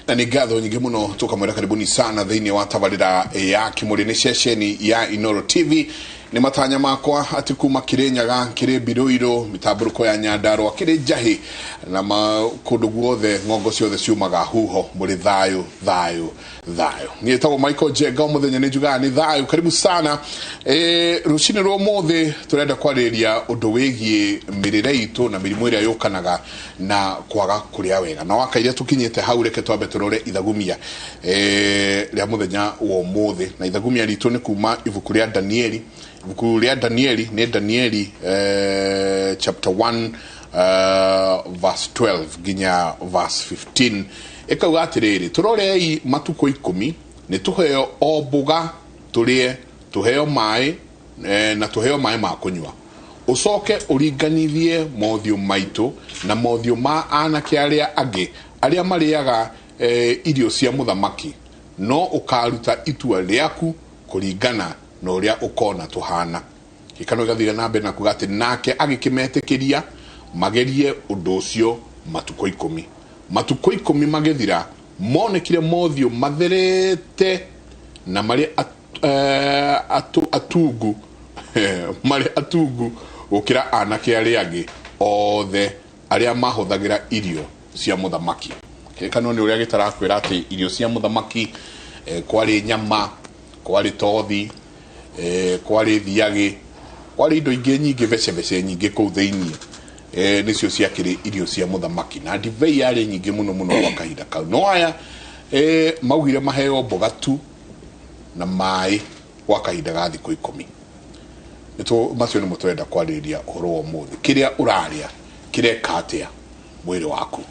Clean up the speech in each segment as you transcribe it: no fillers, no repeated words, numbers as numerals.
Na ni gatho nyingi muno tukamwira karibuni sana thiini wa tabarira ya Kimuri ni sesheni ya Inoro TV. Ni matanya makwa ati kuma Kirinyaga kiri Biruiro mitaburuko ya Nyandarua kiri Jahi na makundu guothe ngongo ciothe ciumaga huho muri thayo. Nietagwo Michael Jega muthenya ni juga ni thayo. Karibu sana. Rucini rwo mothe turenda kwariria undu wigie mirire itu na mirimu iria yukanaga na kwaga kuria wega. Na wakaire tukinyete hau reke twambe turore ithagumia ria muthenya wo mothe na ithagumia ritu ni kuma ibuku ria Danieli. Ibuku ria Danieli ni Danieli chapter 1 verse 12 ginya verse 15. Ekauga atiriri turorei matuko 10 ni tuheo o mbuga turie tuheo mai na tuheo mai ma kunywa ucoke uringanithie mothio maitu na mothio ma anake aria age aria mariaga irio cia muthamaki no ukaruta itua riaku kuringana na uria ukona tuhana ikano gathira nambe na kugati nake agikimetekeria magerie undu ucio matuko 10 matuko 10 magethira monekire mothio matherete na mari atugu mari atugu ukira anake aria age othe aria mahothagira irio cia muthamaki kekano ni uria gitarakwira ati irio cia muthamaki kwari nyama kwari tothi kwari thiage kwari indo ingi nyingi vece nyingi ku theini nicio ciakiri irio cia muthamaki na divei yari nyingi muno kwa kahinda kau no aya maugire maheo mboga tu na mai kwa kahinda ga thikũ 10 nito macio ni mutwenda kwariria uhoro wa muthi kiria uraria kireka atia mwiri waku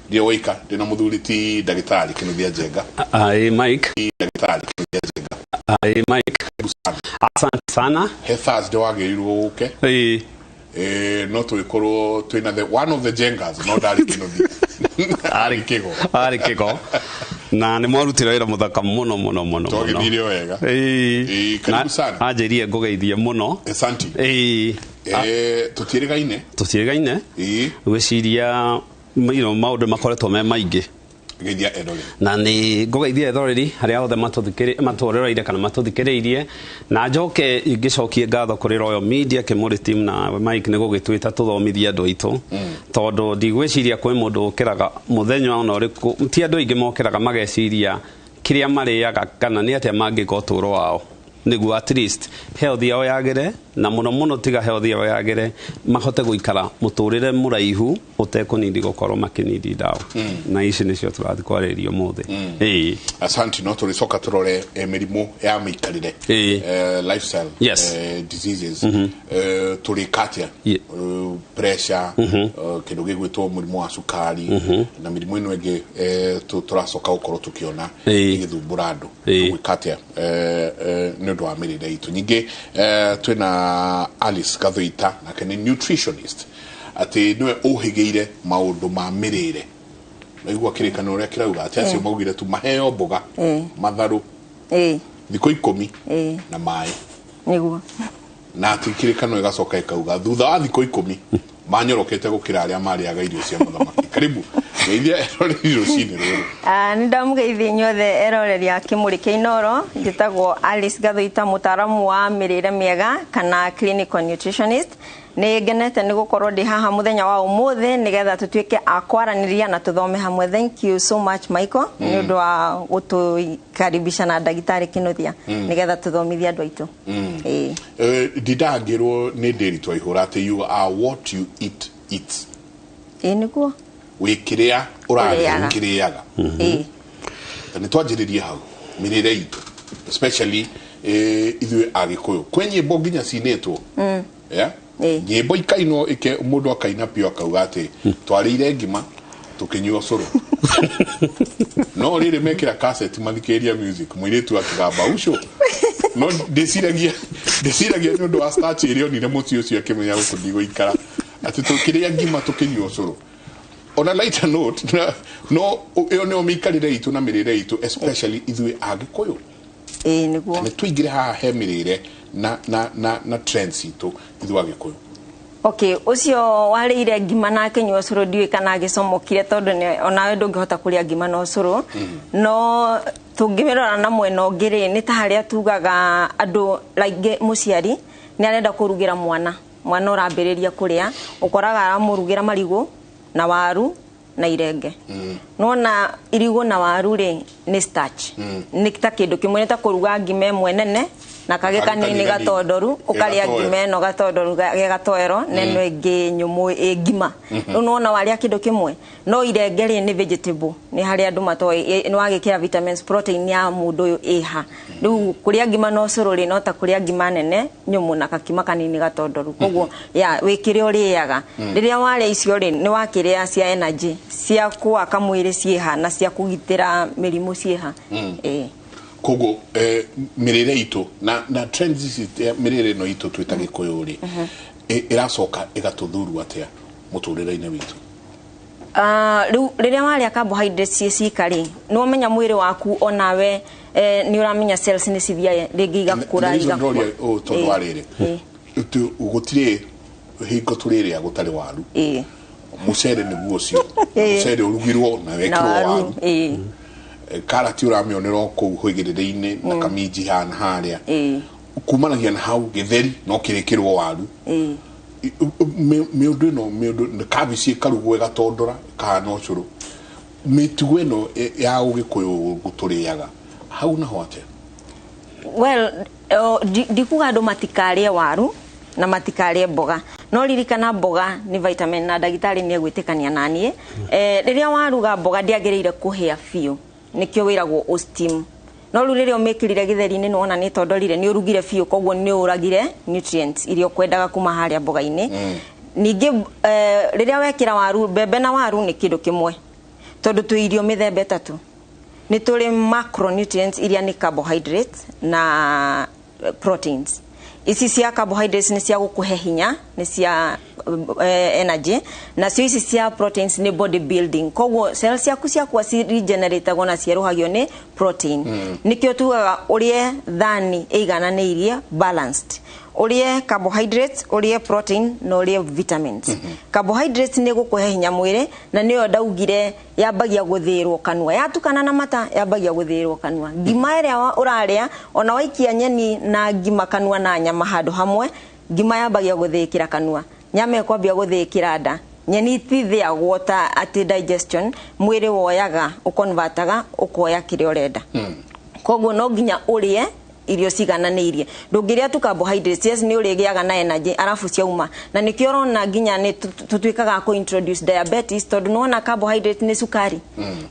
ndio wika ndina muthuri ti ndagitari Kinuthia Njenga Mike ndagitari Kinuthia Njenga Mike asante sana he Thursday wagirirwo uke no tuikoro twina the one of the Jengas no dari Kinuthia ari kigo na ni mwarutira wira muthaka muno togithire wega karibu sana ajerie ngugeithie muno asante tutirigaine gwiciria maundu makoretwo me maingi geithia edole na ni ngugeithia edoreri haria othe matũrereire kana matũthikĩrĩirie na njoke ingicokie ngatho kuri Royal Media Kimuri team na Mike ni gugitwita tuthomithia andu aitu tondu ndigwiciria kwi mundu ukiraga muthenya ona uriku ti andu aingi mokiraga mageciria kiria mariaga kana ni atia mangika uturo wao niguo at least health yao yagere na muno tiga health yao yagere mahote guikara muturire muraihu utekunindi gukorwo makinindi dawa na ici nicio turathi kwaririo mothe asante no turicoka turore mirimu ya mikarire lifestyle diseases turikatia pressure kindu gigwitwo murimu wa sukari na mirimu ino enge turacoka ukorwo tukiona igithumbura andu gwikatia ndu wa mirire itu nyingi twina Alice Gathuita na kene nutritionist ati niwe uhigeire maundu ma mirire naigua kirikano ria kirauga ati acio maugire tu maheo mboga matharu thikũ 10 na mai niguo na ati kirikano igacoka ikauga thutha wa thikũ 10 manyorokete gukira aria mariaga irio cia muthamaki karibu geithia eroreri rucini ruru ni ndamugeithia nyothe eroreri ya Kimuri Keinoro njitagwo Alice Gathuita mutaramu wa mirire miega kana clinical nutritionist ni ngenete ni gukorwo ndi haha muthenya wa umuthe nigetha tutuike akwaraniria na tuthome hamwe. Thank you so much Michael ni undu wa gutukaribisha na ndagitari Kinuthia nigetha tuthomithia andu aitu didagirwo ni ndiri twaihura ati you are what you eat niguo wikiria uraria kiriaga ni twajiririe hau mirire itu especially ithui agikuyu kwenye boginya sinetwo nyimbo ikaino ike mundu akaina pio akauga ati twarire ngima tukinywa curu no riri mekira cassette mathikiria music mwiritu akigamba ucio no desiragia ni undu wa starch irio ni muci ucio akimenya gukundigo ikara ati tukiria ngima tukinywa curu on a lighter note no eno mikarire itu na mirire itu especially ithui agikuyu niguo ni tuigire ha he mirire na trends itu ithui agikuyu Okay, ucio warire ngima na kenywa curu ndiwe kana gicomokire tondu onawe ndungihota kuria ngima na curu no tungimirora na mweno ngiri ni ta haria tugaga andu like muciari ni arenda kurugira mwana urambiriria kuria ukoraga aramurugira marigu na waru na irenge nona irigu na waru ri ni starch ni ta kindu kimwe ta kuruga ngima imwe nene na kage kanini gatondoru ukaria ngima no gatondoru gatoero neno enge nyumu ngima nona waria kindu kimwe no irenge ri ni vegetable ni haria andu matoi ni wagikira vitamins protein ya mundu uyu iha riu kuria ngima no curu ri no ta kuria ngima nene nyumu na kakima kanini gatondoru koguo ya wikire uriaga riria waria icio ri ni wakiria cia energy cia kuaka mwiri cieha na cia kugitira mirimu cieha kogo mirire itu na trends mirire no itu twitage koyuri iracoka igatuthuru atia muturire-ine witu riria waria carbohydrates cikari no menya mwiri waku onawe ni uramenya cells ni cithia ringi igakura tondu warire ugutire hingo turire agutari waru mucere ni guocio mucere urugirwo na wekirwo waru karati uramionera ku huigirire-ine na kamiji hana haria kumanagia na hau githeri no kirekirwo waru miundu no kabici karugwe gatondora kana ucuru mitugo ino ya ugikuyu guturiaga hau na hote well dikuga andu matikarie waru na matikarie mboga no ririkana mboga ni vitamin na dagitari ni egwitikania nanie riria waruga mboga ndiagirire kuhia fiu nikio wiragwo steam no ruririo mekirire githeri-ini nona ni tondorire ni urugire fiu koguo ni uragire nutrients irio kwendaga kuma haria mboga-ini ningi riria wekira waru bebe na waru ni kindu kimwe tondu tu irio mithembe tatu ni turi macronutrients iria ni carbohydrates na proteins isi cia carbohydrates ni cia gukuhe hinya ni cia energy na cio isi cia proteins ni body building koguo cells ciaku ciakwa ci regenerate gona cieruhagio ni protein nikio tugaga urie thani igananirie balanced urie carbohydrates urie protein no urie vitamins carbohydrates ni gukuhe hinya mwiri na niyo ndaugire yambagia guthirwo kanua yatukana na mata yambagia guthirwo kanua ngima iria uraria ona waikia nyeni na ngima kanua na nyama handu hamwe ngima yambagia guthikira kanua nyama ikwambia guthikira nda nyeni tithiagwo ta ati digestion mwiri woyaga ukonvertaga ukoya kiria urenda koguo no nginya urie irio cigananirie ndungiria tu carbohydrates ni urigiaga na energy arafu ciauma na nikio urona nginya ni tutwikaga ku introduce diabetes tondu nona carbohydrate ni sukari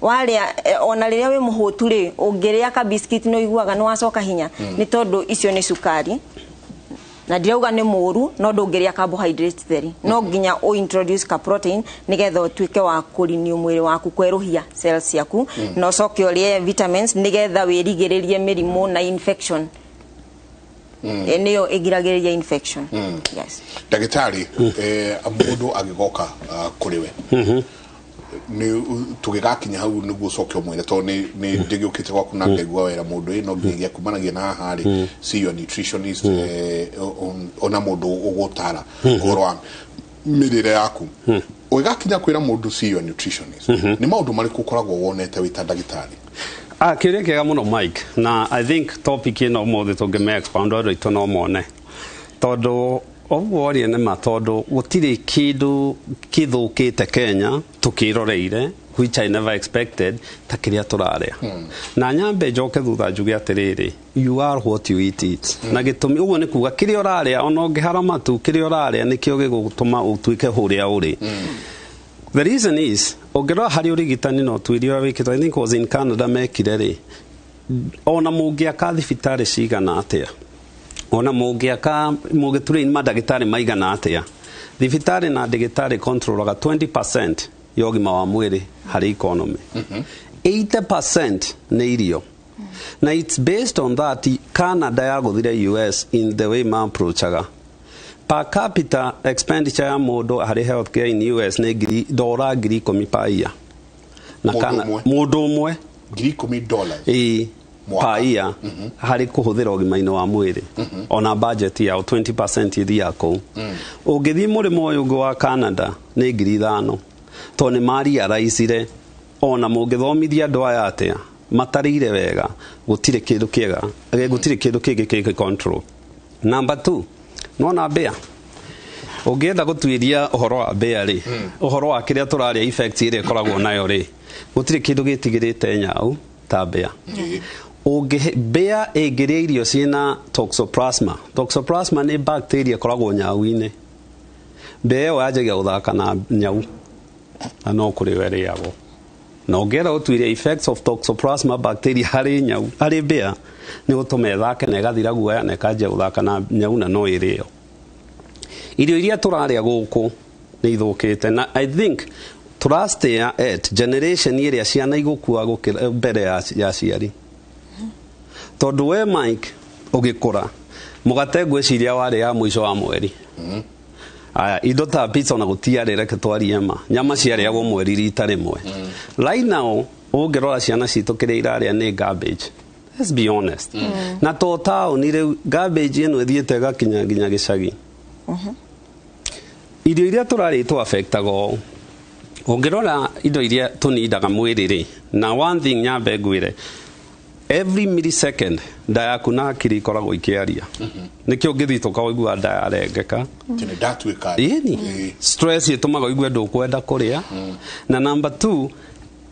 waria ona riria wi muhutu ri ungiria ka biscuit no iguaga no wacoka hinya ni tondu icio ni sukari na dirauga ni muru no ndungiria carbohydrates theri no nginya o introduce ka protein nigetha utwike wa kurinio mwiri waku kweruhia cells yaku no coke urie vitamins nigetha wirigiririe mirimu na infection eneo igiragiriria infection yes dagitari mundu agigoka kuriwe ni tugigakinya hau niguo cokio mwire to ni ndigiukite gwaku na ngaigua wera mundu ino ngigia kumanagia na hari see your nutritionist ona mundu ugutara gorwa mirire yaku ugigakinya kwira mundu see your nutritionist ni maundu mariku koragwo wonete wita dagitari kiria kiega muno Mike na I think topic ino mothe tungime expand ado itono mone todo obwori ne matodo gutire kindu kithukite Kenya tukiroreire which I never expected takiria turaria na nyambe njoke thutha njuge atiriri you are what you eat it na gitumi uguo ni kuga kiria uraria ona ngihara matu kiria uraria nikio gigutuma utwike huria uri the reason is ogero hari urigitani no twirio wikito I think was in Canada mekire ri ona mungia ka thibitari cigana atia ona mungiaka mugiture ni madagitari maigana atia thibitari na dagitari controlaga 20% yogima wa mwiri hari economy 80% ni irio na it's based on that Canada yaguthire US in the way man approachaga per capita expenditure ya mundu hari healthcare in US ni $10,000 per year na kana mundu umwe $10,000 pa year harĩ kũhũthĩra ũgima-inĩ wa mwĩrĩ ona budget yao 20% ithiaga kũu ũngĩthiĩ mũrĩmo ũyũ ũngĩ wa Canada nĩ 5,000 tondũ nĩ mariaraicire ona mũngĩthomithia andũ aya atĩa matarĩire wega gũtirĩ kĩndũ kĩega gũtirĩ kĩndũ kĩngĩ kĩngĩ control. Number 2 nona mbĩa ũngĩenda gũtuĩria ũhoro wa mbĩa rĩ ũhoro wa kĩrĩa tũrarĩa effects ĩrĩa ĩkoragwo nayo rĩ gũtirĩ kĩndũ gĩtigĩrĩte nyau ta mbĩa. Mbĩa ĩngĩrĩa irio ciĩna toxoplasma nĩ bacteria ĩkoragwo nyau-inĩ. Mbĩa ĩyo yanjagia gũthaka na nyau na no kũrĩ we ĩrĩagwo. Na ũngĩenda gũtuĩria effects of toxoplasma bacteria harĩ nyau harĩ mbĩa nĩ gũtũma ĩthake na ĩgathira guoya na ĩkanjia gũthaka na nyau na no ĩrĩo. Irio iria tũrarĩa gũkũ nĩ ithũkĩte na I think tũrastay at generation ĩrĩa ciana igũkua gũkĩra mbere ya ciari. Tondũ we Mike ũgĩkũra mũgate ngwĩciria warĩ ya mũico wa mweri. Indo ta pizza na gũtiarĩ reke twarie ma nyama ciarĩagwo mweri rita rĩmwe. Right now ũngĩrora ciana citũ kĩrĩa irarĩa nĩ garbage. Let's be honest. Na to taũni rĩu garbage ĩno ĩthiĩte ĩgakinya nginya gĩcagi. Irio iria tũrarĩa tũaffectaga ũũ ũngĩrora indo iria tũnindaga mwĩrĩ rĩ na one thing nyambe ngwĩre every millisecond nda yaku na hakiri ikoragwo ikĩaria nĩkĩo ũngĩthiĩ tũkaigua nda yarengeka stress ĩtũmaga ũigue ndũkwenda kũrĩa na number 2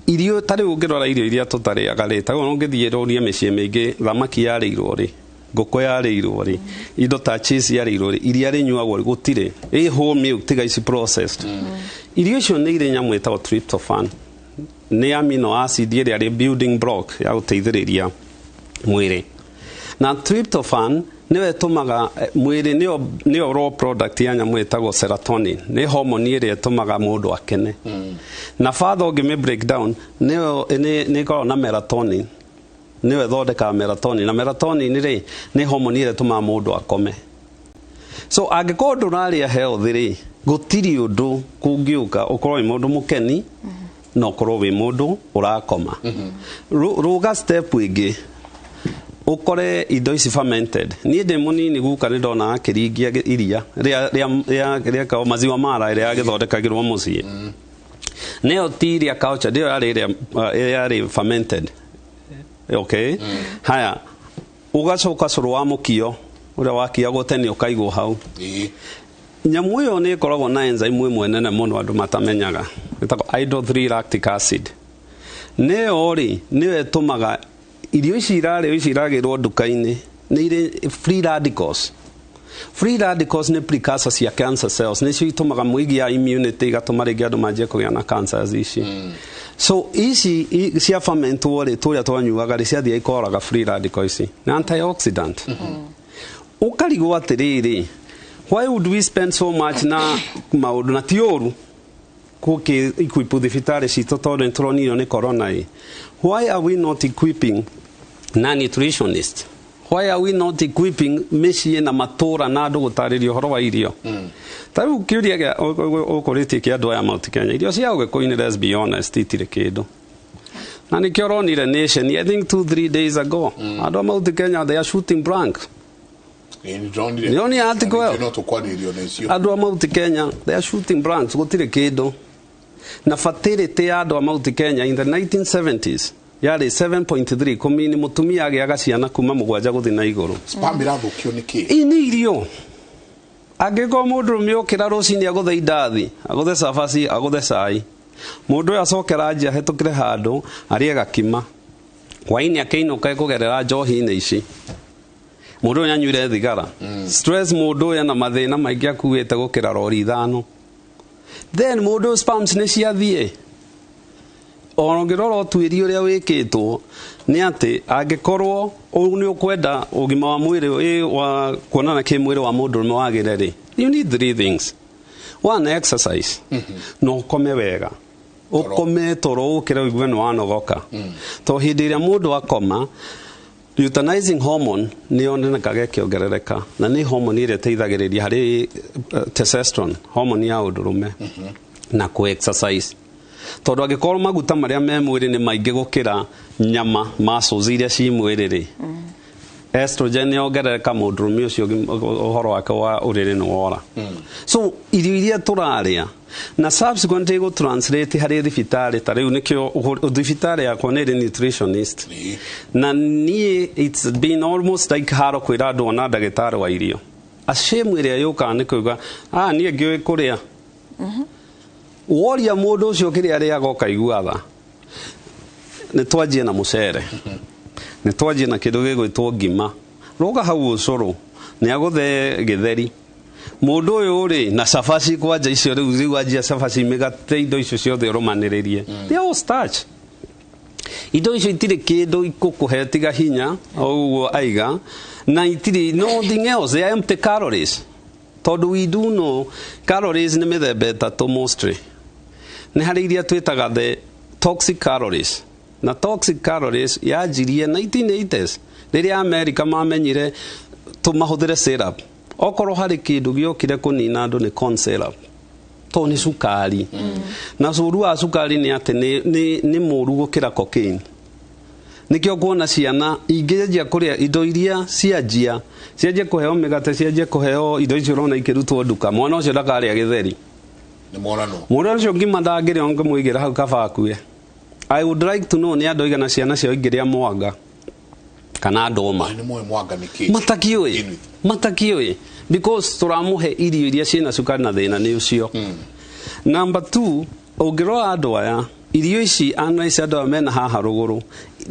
irio tarĩ ũngĩrora irio iria tũtarĩaga rĩ ta ũngĩthiĩ rũrie mĩciĩ mĩingĩ thamaki yarĩirwo rĩ ngũkũ yarĩirwo rĩ indo ta cheese yarĩirwo rĩ iria rĩnyuagwo gũtirĩ whole milk tiga ici processed irio icio nĩ irĩ nyamũ ĩtagwo tryptophan nĩ amino acid ĩrĩa rĩ building block ya gũteithĩrĩria mwĩrĩ na tryptophan nĩwe ĩtũmaga mwĩrĩ nĩyo raw product ya nyamũ ĩtagwo serotonin nĩ hormone ĩrĩa ĩtũmaga mũndũ akene na father ũngĩmĩ break down nĩ ĩkoragwo na melatonin nĩwe ĩthondekaga melatonin na melatonin rĩ nĩ hormone ĩrĩa ĩtũmaga mũndũ akome. So angĩkorwo ndũrarĩa healthy rĩ gũtirĩ ũndũ kũngĩũka ũkorwo wĩ mũndũ mũkeni na ũkorwo wĩ mũndũ ũrakoma. Rũga step ĩngĩ ukore indo ici fermented niĩ ndĩ mũnini guka nĩ ndona akĩringia iria rĩa kao maziwa mara ĩrĩa yagĩthondekagĩrwo mũciĩ nĩyo ti iria culture ndĩyo yarĩ fermented. Okay haya ugacoka cũrũ wa mũkio ũrĩa wakiagwo tene ũkaigwo hau nyamũ ĩyo nĩ ĩkoragwo na enzyme ĩmwe nene mũno andũ matamenyaga ĩtagwo hydro3 lactic acid nĩyo rĩ nĩyo ĩtũmaga irio ici iragĩrwo nduka-inĩ nĩ irĩ free radicals. Free radicals nĩ precursor cia cancer cells nĩcio itũmaga mũigi ya immunity igatũma rĩngĩ andũ manjie kũgĩa na cancers ici. So ici cia fermentwo rĩ tũrĩa twanyuaga rĩ ciathiĩ ikoraga free radicals ici na antioxidant. Ũkarigwo atĩrĩrĩ why would we spend so much na maũndũ na tiũru gũkĩequip thibitarĩ citũ tondũ nĩtũronio nĩ corona ĩ why are we not equipping na nutritionists? Why are we not equipping mĩciĩ na matũra na andũ gũtarĩria ũhoro wa irio? Tarĩu kĩũria ũkũrĩtie kĩa andũ aya Mount Kenya irio cia ũgĩkũyũ-inĩ let's be honest itirĩ kĩndũ na nĩkĩo ũronire nation I think 2-3 days ago andũ a Mount Kenya they are shooting blank. Nioni article andũ a Mount Kenya they are shooting blanks gũtirĩ kĩndũ na fertility ya andũ a Mount Kenya in the 1970s yarĩ 7.3 kumini mutumia agĩaga ciana kuma 7 gũthiĩ na igũrũ. Spam irathũkio nĩkĩ? Nĩ irio angĩkorwo mũndũ ũmĩũkĩra rũcinĩ agũthe indathi agũthe cabaci agũthe cai mũndũ ũyũ acokera nja hetũkĩre handũ arĩe gakima hwainĩ akĩinũka kũgerera njohi-inĩ ici mũndũ ũyũ anyuire thigara stress mũndũ ũyũ na mathĩna maingĩ akuĩte gũkĩra rori 5 then mũndũ spams nĩ ciathiĩ ũngĩrora ũtuĩria ũrĩa wĩkĩtwo nĩ atĩ angĩkorwo nĩ ũkwenda ũgima wa mwĩrĩ wa kuonana kĩmwĩrĩ wa mũndũ ũrũme wagĩre rĩ you need 3 things. One, exercise no ũkome wega ũkome toro ũkĩra ũigue nĩ wanogoka to hĩndĩ ĩrĩa mũndũ akoma luteinizing hormone nĩ yonekaga ĩkĩongerereka na nĩ hormone ĩrĩa ĩteithagĩrĩria harĩ testosterone hormone ya ũndũrũme na ku exercise tondu angikorwo maguta maria me mwiri ni maingi gukira nyama muscles iria ci mwiri ri estrogen yongerereka mundurume ucio uhoro wake wa uriri ni wora so irio iria turaria na subsequently go translate hari thibitari ta riu nikio thibitari yakwa ni nutritionist na ni it's been almost like haro kwira andu ona ndagitari wa irio ashemu iria yuka ni kuga ni ngioi kuria woria mundu ucio kiria aria goka iguatha ni twanjie na mucere ni twanjie na kindu gigwitwo ngima roga hau ucuru ni aguthe githeri mundu uyu ri na safaci kwanja icio riu anjia safaci migate indo icio ciothe romaniririe they all starch indo icio itire kindu ikukuhe tiga hinya oguo aiga na itire nothing else, they are empty calories tondu we do know calories ni mithemba etatu mostly ni hari iria twitaga the toxic calories na toxic calories yajirie 1980s riria America mamenyire tumahuthire syrup okorwo hari kindu giokire kunina andu ni corn syrup to ni sukari na curu wa sukari ni ati ni muru gukira cocaine nikio kuona ciana ingejia kuria indo iria cianjia kuheo migate cianjia kuheo indo icio rona ikirutwo nduka mwana ucio ndakaria githeri ni morano mwana ucio ngima ndangire onge muigira hau kabakue I would like to know ni andu igana ciana cio ingiria mwanga kana ndoma ni moyo mwanga niki matakioi because turamuhe irio iria ciina sukari na thina ni ucio number 2 ugiro andu aya irio ici anaici andu mena haha ruguru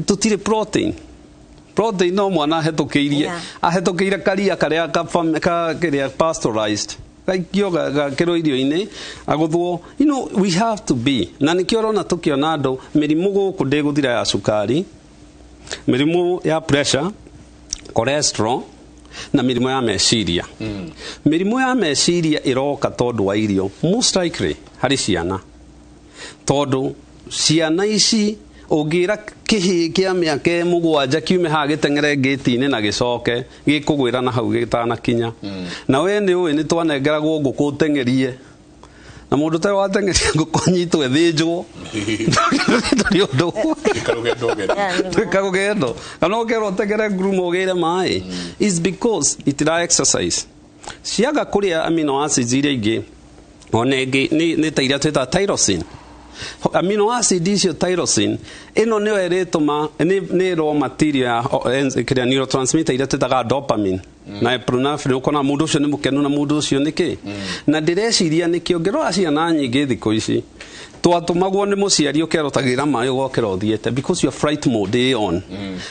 tutire protein no mwana ahetukiire karia karia kiria pasteurized yoga kero irio ine aguthwo we have to be na nikio rona tukiona andu mirimu guku ndiguthira ya sukari mirimu ya pressure cholesterol na mirimu ya meciria mirimu ya meciria iroka tondu wa irio most likely hari ciana tondu ciana ici ugira kihi kia miaka 7 kiume ha gitengere gate-ini na gicoke gikugwira na hau gitana kinya na we ni twanengeragwo nguku tengerie na mundu te watengeria nguku nyitwe thinjwo tukagugendo kana ukero tegere grumo gire mai is because it is exercise ciaga kuria amino acids iria ingi onegi ni tairia twita tyrosine amino acid icio tyrosine ino ni eretuma ni raw material ya neurotransmitter iria twitaga dopamine na epinephrine ukona mundu ucio ni mukenu na mundu ucio niki na ndireciria nikio ngero ciana nyingi thiko ici twatumagwo ni muciari ukerotagira mayo gokera uthiete because you are fright mode on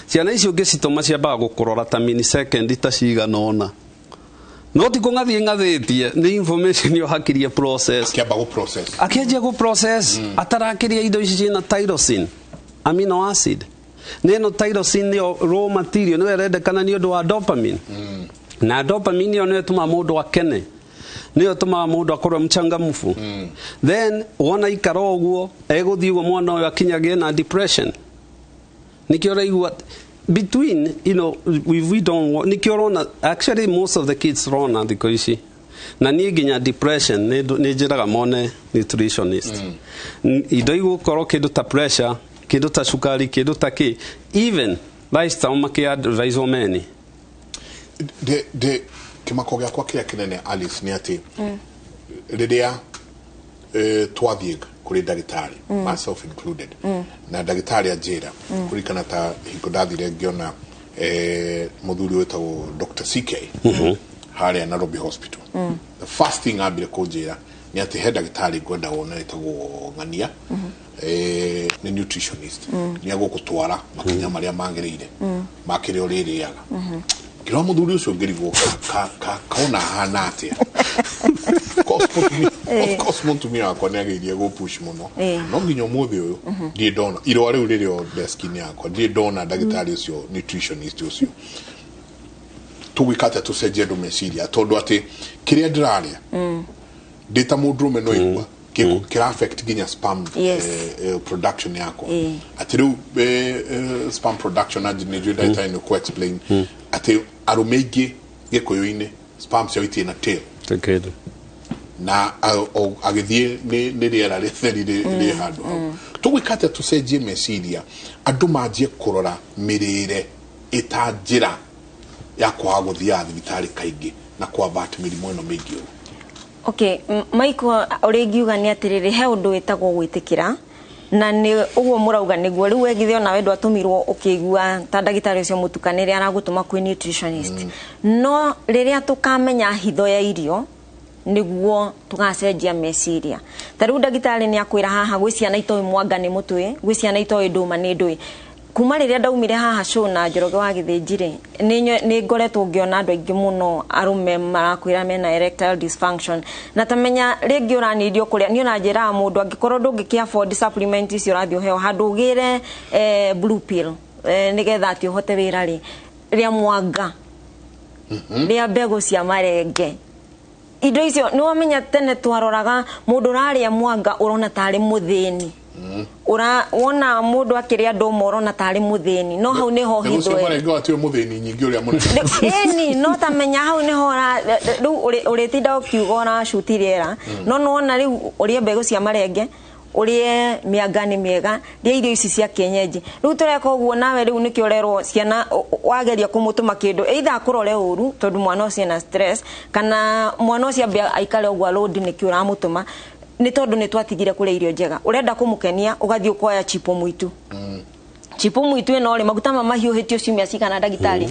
ciana icio ngicituma ciambaga gukurora ta millisecond ta cigana ona no ti ngathietie ni information yo hakiria process akiambia go process atarakiria indo ici cina tyrosine amino acid neno tyrosine ni raw material no erendekana ni undu wa dopamine na dopamine yo netuma mundu akene ni otuma mundu akorwo mchangamfu then wona ikaro oguo eguthii go mwana uyu akinyagie na depression nikio raigua between we don't want nikiorona actually most of the kids rona because na ni ginya depression ni jiraga mone nutritionist ido igukoro kindu ta pressure kindu ta sukari kindu ta ki even lifestyle makia raisomeni de kimako gya kwa kia kinene Alice ni ati riria twathie kuri dagitari myself included na dagitari ajira kuri kana ta hikodathire ngiona muthuri wetagwo Dr. CK haria Nairobi Hospital the first thing abire kujira ni ati he dagitari gwenda wona etagwo ngania ni nutritionist ni agukutwara makinya maria mangereire makire uririaga kiro muthuri ucio ngirigwo kaona hana atia of course muntu mira kwa negerie go push muno no nginyo muthi uyu ndi dona iro ari uririo deskini yakwa ndi dona dagitari ucio nutritionist ucio tuwikate tuseje do mesiria tondu ati kiria ndiraria data mudrume no igwa kira affect ginya sperm production yako ati ru sperm production ajini juda ita ino ko explain ati arumege gekoyoine sperm cio itina tail na agithie ni riera ritheri ri handu hau tugwikate tucenjie meciria andu manjie kurora mirire itanjira ya kwa guthia thibitari kaingi na kwa bat mirimo ino mingi. Okay, Michael uringiuga ni atiriri he undu witagwo gwitikira na ni uguo murauga niguo riu wegithio nawe ndu atumirwo ukigua ta ndagitari ucio mutukanire aragutuma kwi nutritionist no riria tukamenya hitho ya irio niguo tugacenjia meciria tariu ndagitari ni akwira haha gwi ciana itoy mwanga ni mutwe gwi ciana itoy nduma ni ndui kuma riria ndaumire haha show na Njoroge wa Githinjire ni ngoretwo ngiona andu aingi muno arume marakwira mena erectile dysfunction na tamenya ringi uranidio kuria ni unajira mundu angikorwo ndungikia afford supplement icio rathio heo handu ugire blue pill nigetha ati uhote wira ri ria mwanga ria mbegu cia marenge indo icio ni wamenya tene twaroraga mundu raria mwanga urona tari muthini wona mundu akiria ndoma urona tari muthini no hau niho hitho ngo ati muthini nyingi uria munene eni no tamenya hau niho riu uritinda ukiugora shutiriera no nona riu urie mbegu cia marenge urie mianga ni miega ria irio ici cia kienyeji riu tureka uguo nawe riu niki urerwo ciana wageria kumutuma kindu either kurore uru tondu mwana ucio na stress kana mwana ucio ambia aikare uguo load niki uramutuma ni tondu ni twatigire kule irio njega urenda kumukenia ugathie ukoya chipo muitu chipo muitu ino ri maguta mahiuhitio cimia cigana ndagitari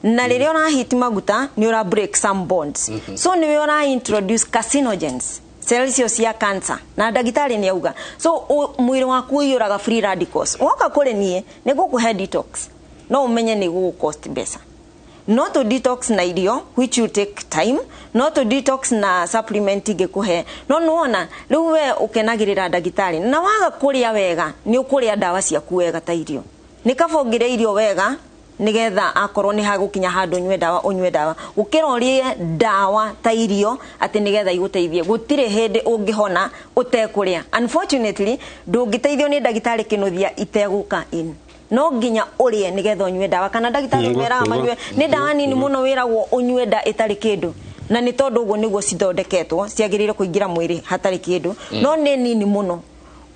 na riria urahiti maguta ni ura break some bonds so ni ura introduce carcinogens cells cia cancer na ndagitari ni auga so mwiri waku uyuraga free radicals woka kule nie ni gukuhe detox no umenye ni guku cost besa not to detox na irio which you take time not to detox na supplement igekuhe no nuona riu we ukenagirira ndagitari na waga kuria wega ni ukuria dawa cia kuwega ta irio nikabongire irio wega nigetha akorwo ni hagukinya handu unywe dawa ukirorie dawa ta irio ati nigetha iguteithie gutire hindi ungihona utekuria unfortunately ndungiteithio ni ndagitari kinuthia iteguka in no nginya urie nigetha unywe dawa kana ndagitari mera manywe ni dawa nini muno wiragwo unywe da itari kindu na ni tondu uguo niguo cithondeketwo ciagirire kuingira mwiri hatari kindu no ni nini muno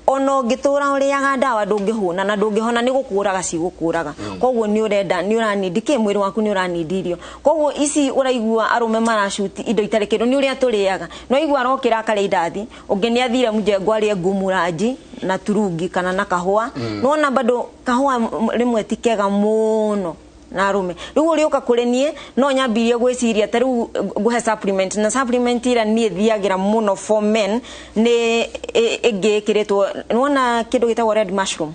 ono ngitura uriaga dawa ndungihuna na ndungihona ni gukuraga cigukuraga koguo ni urenda ni uranidi ki mwiri waku ni uranidirio koguo ici uraigua arume marashuti indo itari kindu ni uria turiaga no igua rokira kare idathi ungeni athire mjengo ari ngumuraji na turungi kana na kahua nona bado kahua rimwe tikega muno na arume riu urioka kure nie no nyambirie gwiciria tariu guhe supplement na supplement ira nie thiagira muno for men ni egekiretwo nona kindu gitagwo red mushroom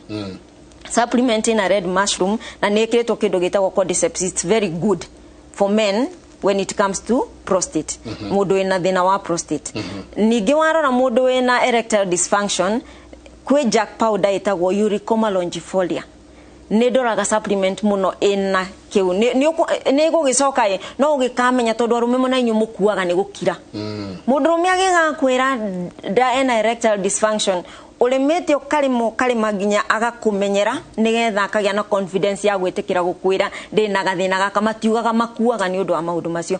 supplement in a red mushroom na ni ekiretwo kindu gitagwo cordyceps it's very good for men when it comes to prostate mundu ina thina wa prostate ningi warora mundu ina erectile dysfunction kwe jack powder itagwo uricoma longifolia ni ndoraga supplement muno ina kiu ni gugicoka no ugikamenya tondu arume mona inyu mukuaga ni gukira mundurume agiga kwira da ena erectile dysfunction ulimete kalima nginya agakumenyera nigetha akagia na confidence ya gwitikira gukwira ndina gathina gaka matiugaga makuaga ni undu wa maundu macio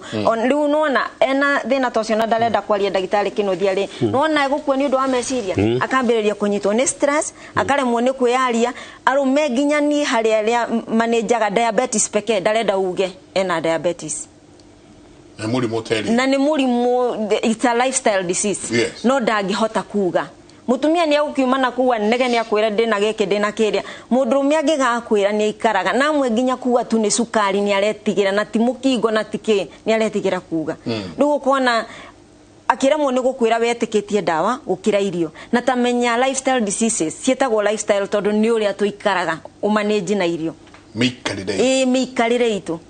riu nona ena thina tocio na ndarenda kwaria ndagitari kinuthia ri nona gukua ni undu wa meciria akambiriria kunyitwo ni stress akaremwo ni kwiaria arume nginya ni hari aria manager diabetes peke ndarenda uge ena diabetes na ni murimu it's a lifestyle disease yes. No ndangihota kuga mutumia ni agukiuma na kuwa nege ni akwira ndina geke ndina kiria mundurume agigakwira ni ikaraga namwe nginya kuwa tu ni sukari ni aretigira na timukingo na tike ni aretigira kuga ndugo kuona akiremwo ni gukwira wetikitie dawa gukira irio na tamenya lifestyle diseases cietagwo lifestyle tondu ni uria tuikaraga umanage na irio mikarire itu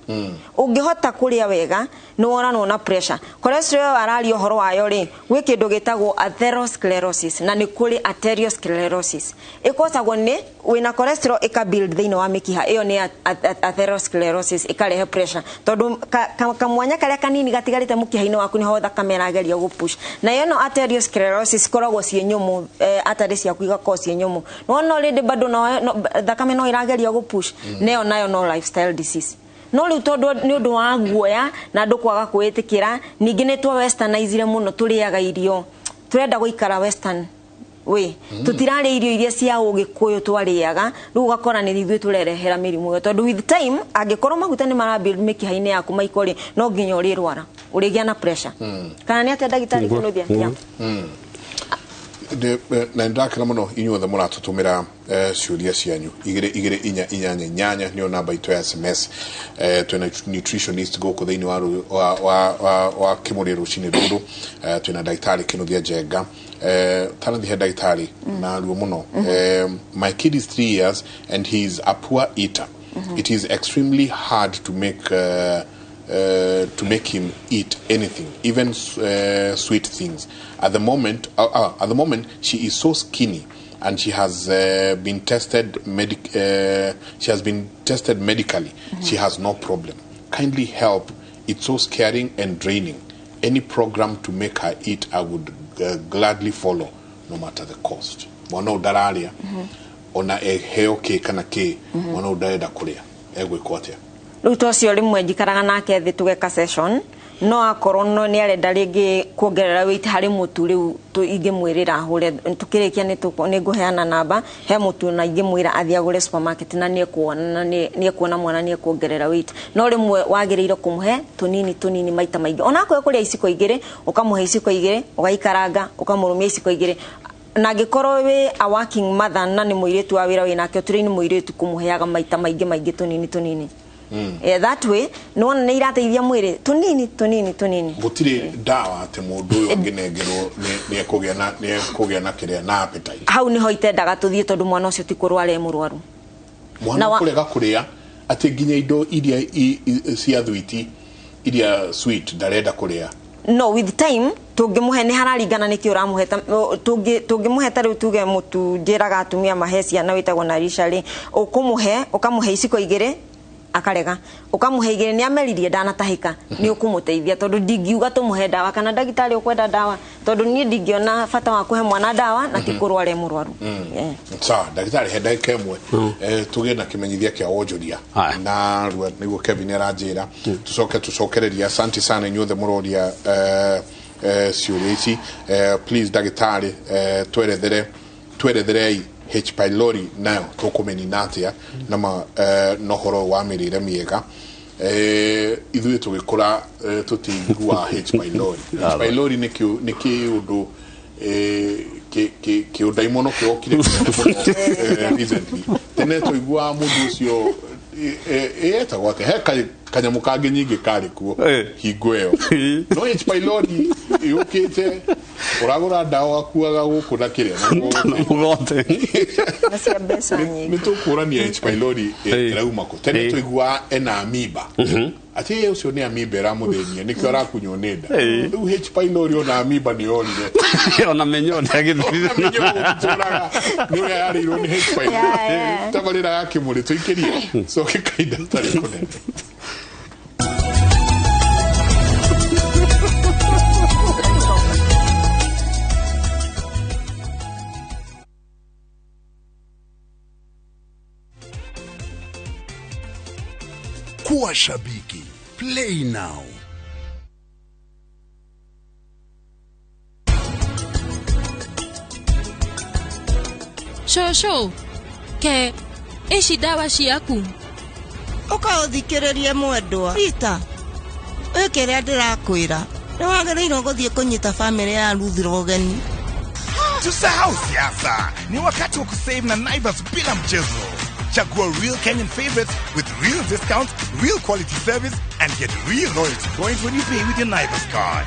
ungihota kuria wega no orano na pressure cholesterol arali ohoro wayo ri gwi kindu gitagwo atherosclerosis na ni kuri arteriosclerosis ikosagwo ni wina cholesterol ikabuild thina wa mikiha iyo ni atherosclerosis ikarehe pressure tondu kamwanya karia kanini gatigarite mukiha-ini waku ni ho thakame irageria gupush na iyo no arteriosclerosis koragwo cie nyumu atari cia kuiga ko cie nyumu no already bado no thakame no irageria gupush nayo no lifestyle disease no riu tondu ni undu wa guoya na andu kwaga kwitikira ningi ni twa westernizire muno turiaga irio turenda guikara western we tutirare irio iria cia ugikuyu twariaga riu gakora ni ithuĩ turerehera mirimu tondu with time angikorwo maguta ni marabuild mikiha-ini yaku maikori no nginya uri rwara urigia na pressure kana ni ate ndagitari kunuthia na ndakira muno inyuothe muratutumira ciuria cianyu 2288 nio namba itu ya SMS twina nutritionist goko thiini wa Kimuri rucini ruru twina daktari Kinuthia Njenga tanathie daktari na ruo muno my kid is 3 years and he is a poor eater. It is extremely hard to make him eat anything, even sweet things. At the moment, she is so skinny, and she has been tested medically. She has no problem. Kindly help. It's so scaring and draining. Any program to make her eat, I would gladly follow, no matter the cost. Mwana udararia, ona heo ke kana ke, mwana udareda kuria, egwe kwatia. Riu tocio rimwe njikaraga nake thi tugeka session no akorwo no ni arenda ringi kuongerera weight hari mutu riu ingimwirira hure tukirikia ni nguheana namba he mutu na ingimwira athia gure supermarket na nie kuona mwana nie kuongerera weight no rimwe wagiriire kumuhe tunini maita maingi ona kwe kuria iciko igire ukamuhe iciko igire ugaikaranga ukamurumia iciko igire na gikorwo we a working mother na ni muiretu wa wira winake turi ni muiretu kumuheaga maita maingi tunini that way no na irateithia mwire tunini gutire dawa ate mundu uyu anginengerwo ni kugia na kiria na appetite hau niho itendaga tuthie tondu mwana ucio ti kurwara murwaru mwana kurega kuria ati nginya indo iria cia thwiti iria sweet darenda kuria no with time tungimuhe ni hararingana niki uramuheta tungimuheta riu tuge mutu njiraga atumia mahecia na witagwo na rishari ukamuhe iciko igire akarega ukamuhe igire ni ameririe ndanatahika ni ukumuteithia tondu ndingiuga tumuhe dawa kana ndagitari ukwenda dawa tondu ni ndingiona fata wa kuhe mwana dawa na ti kurware murwaru sawa ndagitari he ndagika imwe tuge na kimenyithia kia wonjoria na niguo Kevin aranjira tucokereria asante sana inyuothe muroria ciuria ici please ndagitari tweretherei H pylori nayo tukumeni natia nama nohoro wa mirire miega ithuĩ tugikura tutigua H pylori H pylori ni kiundu kiundaimono kiokire recently tene tuigua mundu ucio etagwo ate he kanyamu kangi nyingi kari kuo hingo ĩyo no H pylori yukite uragura dawa kuaga guku na kiria na mugote na cia mbeca nyingi ni tukurania H pylori irauma ko tene tuigua ena amoeba ati ucio ni amoeba ramuthenia nikio arakunywo nenda riu H pylori ona amoeba ni orire ona menyone agithithana ni yarirwo ni H pylori tabarira ya Kimuri tuikirie so kikaida tari kunene Kuwa shabiki. Play now. Shosho, ke ici dawa ciaku ukauthikirerie mwendwa Rita wikire ndirakwira ni wagiriirwo guthie kunyita family ya Ruthiro ugeni Tusahau siasa, ni wakati wa kusave na Naivas bila mchezo. Chagua real Kenyan favorites with real discounts, real quality service, and get real loyalty points when you pay with your Naivas card.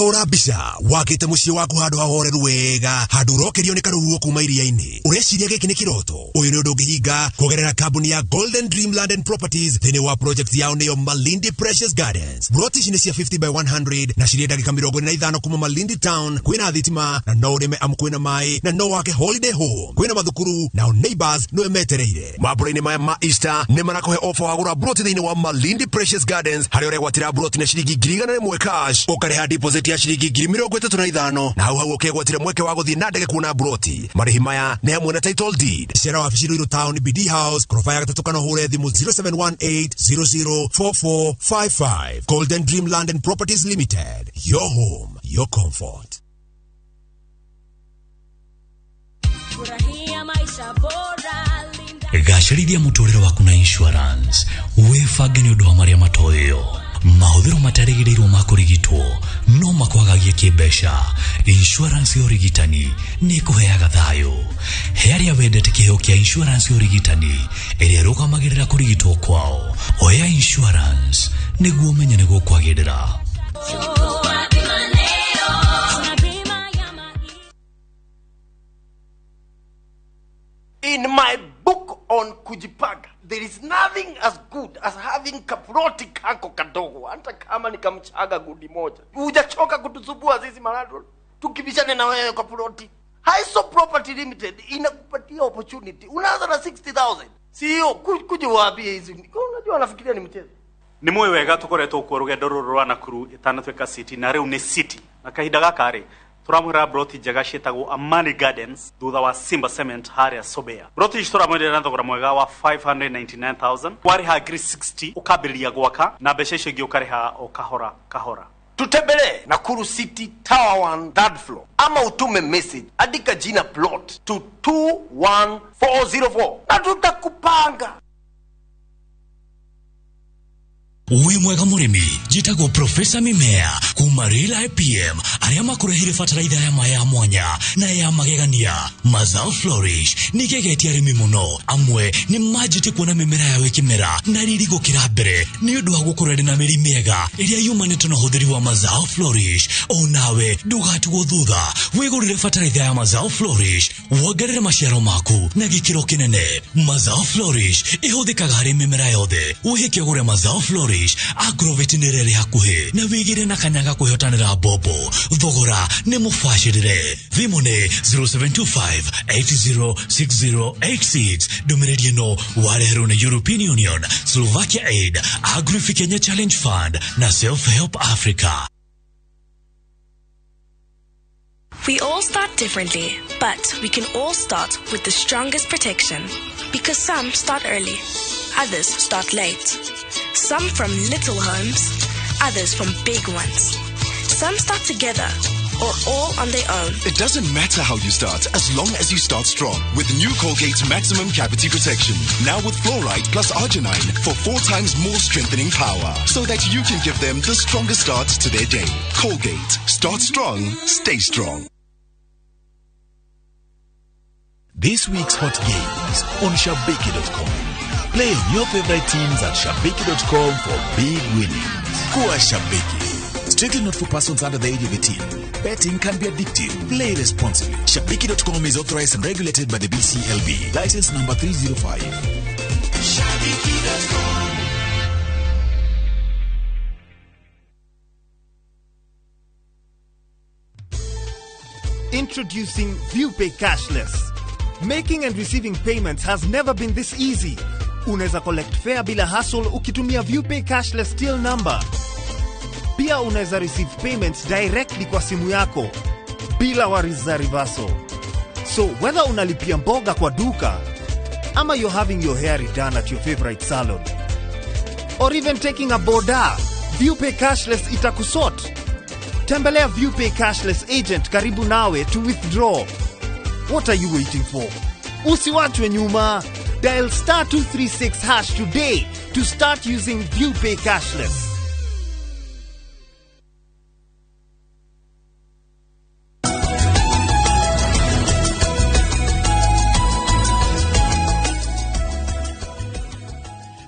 Ora bisha wakite mucio waku handu hahoreru wega handu rokerio ni karuhuo kuma iria-ini ureciria giki ni kiroto uyu ni undu ngihinga kugerera kambuni ya Golden Dreamland and Properties thini wa project yao niyo Malindi Precious Gardens. Broti ici ni cia 50 by 100 na ciria ndagika 45 kuma Malindi Town. Kwina thitima na no urime kwina mai na no wake holiday home. Kwina mathukuru na neighbors no emetereire mabura-ini maya ma Easter ni marakohe offer wa gura broti thini wa Malindi Precious Gardens hari ore gwatira broti na ciringi 1,000 cash ukareha deposit ya ciringi 35,000 na hau ukegwatire mweke wa guthii na ndege kuona broti. Marihi maya ni hamwe na title deed. Cera wabici Ruiru Town BD House, korofa ya gatatu kana hure thimu 0718004455. Golden Dream Land and Properties Limited. Your home, your comfort. Gacĩrithia mũtũrĩre waku na insurance. Wĩbange nĩ ũndũ wa marĩa matoyo. Mahũthĩro matarĩgĩrĩirwo ma kũrigitwo no makwagagie kĩmbeca. Insurance ya ũrigitani nĩ ĩkũheaga thayũ. He arĩa wendete kĩheo kĩa insurance ya ũrigitani ĩrĩa ĩrũgamagĩrĩra kũrigitwo kwao. Oya insurance nĩguo ũmenye nĩ gũkwagĩrĩra. In my book on kujipanga, there is nothing as good as having kaproti kako kadogo. Hata kama ni kamchaga gudi moja. Hujachoka kutusubua sisi marado. Tukibishane na wewe kaproti. Haiso Property Limited inakupatia opportunity. Unaanza na 60,000. Sio kuje waambie hizi. Unajua anafikiria ni mchezo. Ni moyo wega tukoretwo ku rugendo ruru rwa Nakuru itanatweka city na riu ni city. Na kahinda gaka ri turamwira broti njega cietagwo Amani Gardens thutha wa Simba Cement haria Sobea. Broti turamwira na thogora mwega wa 599,000 wari ha 60 ukabilia gwaka na mbeca icio ingi ukariha o kahora kahora. Tutembele Nakuru City Tower 1 third floor ama utume message andika jina plot to 21404 na tutakupanga. Uwe mwega murimi jitagwo Professor Mimea kuma Real IPM aria makurehire fataraitha ya maya mwanya na ya magegania Mazao Flourish nigegetia arimi muno amwe ni majiti kuona mimera yawe ikimera na riri gukira mbere ni undu wa gukorera na miri mega iria yumanite na huthiri wa Mazao Flourish. Onawe ndugatigwo thutha wigurire fataraitha ya Mazao Flourish wongerere maciaro maku na gikiro kinene. Mazao Flourish ihuthikaga hari mimera yothe uhike gure Mazao Flourish agrovetinere hakuhe na wigire na kanyaga kuhotanira bobo thogora ne mufashirire thimune 0725806086 domeredi no warehero na European Union, Slovakia Aid, Agri Kenya Challenge Fund na Self Help Africa. We all start differently, but we can all start with the strongest protection. Because some start early, others start late. Some from little homes, others from big ones. Some start together, or all on their own. It doesn't matter how you start, as long as you start strong. With new Colgate Maximum Cavity Protection. Now with fluoride plus arginine for 4 times more strengthening power. So that you can give them the strongest start to their day. Colgate. Start strong, stay strong. This week's hot games on Shabiki.com. Play your favorite teams at Shabiki.com for big winnings. Kuwa Shabiki. Strictly not for persons under the age of 18. Betting can be addictive. Play responsibly. Shabiki.com is authorized and regulated by the BCLB. License number 305. Shabiki.com. Introducing ViewPay Cashless. Making and receiving payments has never been this easy. Unaweza collect fare bila hassle ukitumia ViewPay Cashless till number. Pia unaweza receive payments directly kwa simu yako bila worries za reversal. So whether unalipia mboga kwa duka ama you're having your hair redone at your favorite salon or even taking a boda, ViewPay Cashless itakusort. Tembelea ViewPay Cashless agent karibu nawe to withdraw. What are you waiting for? Usiwachwe nyuma. Dial *236# today to start using ViewPay Cashless.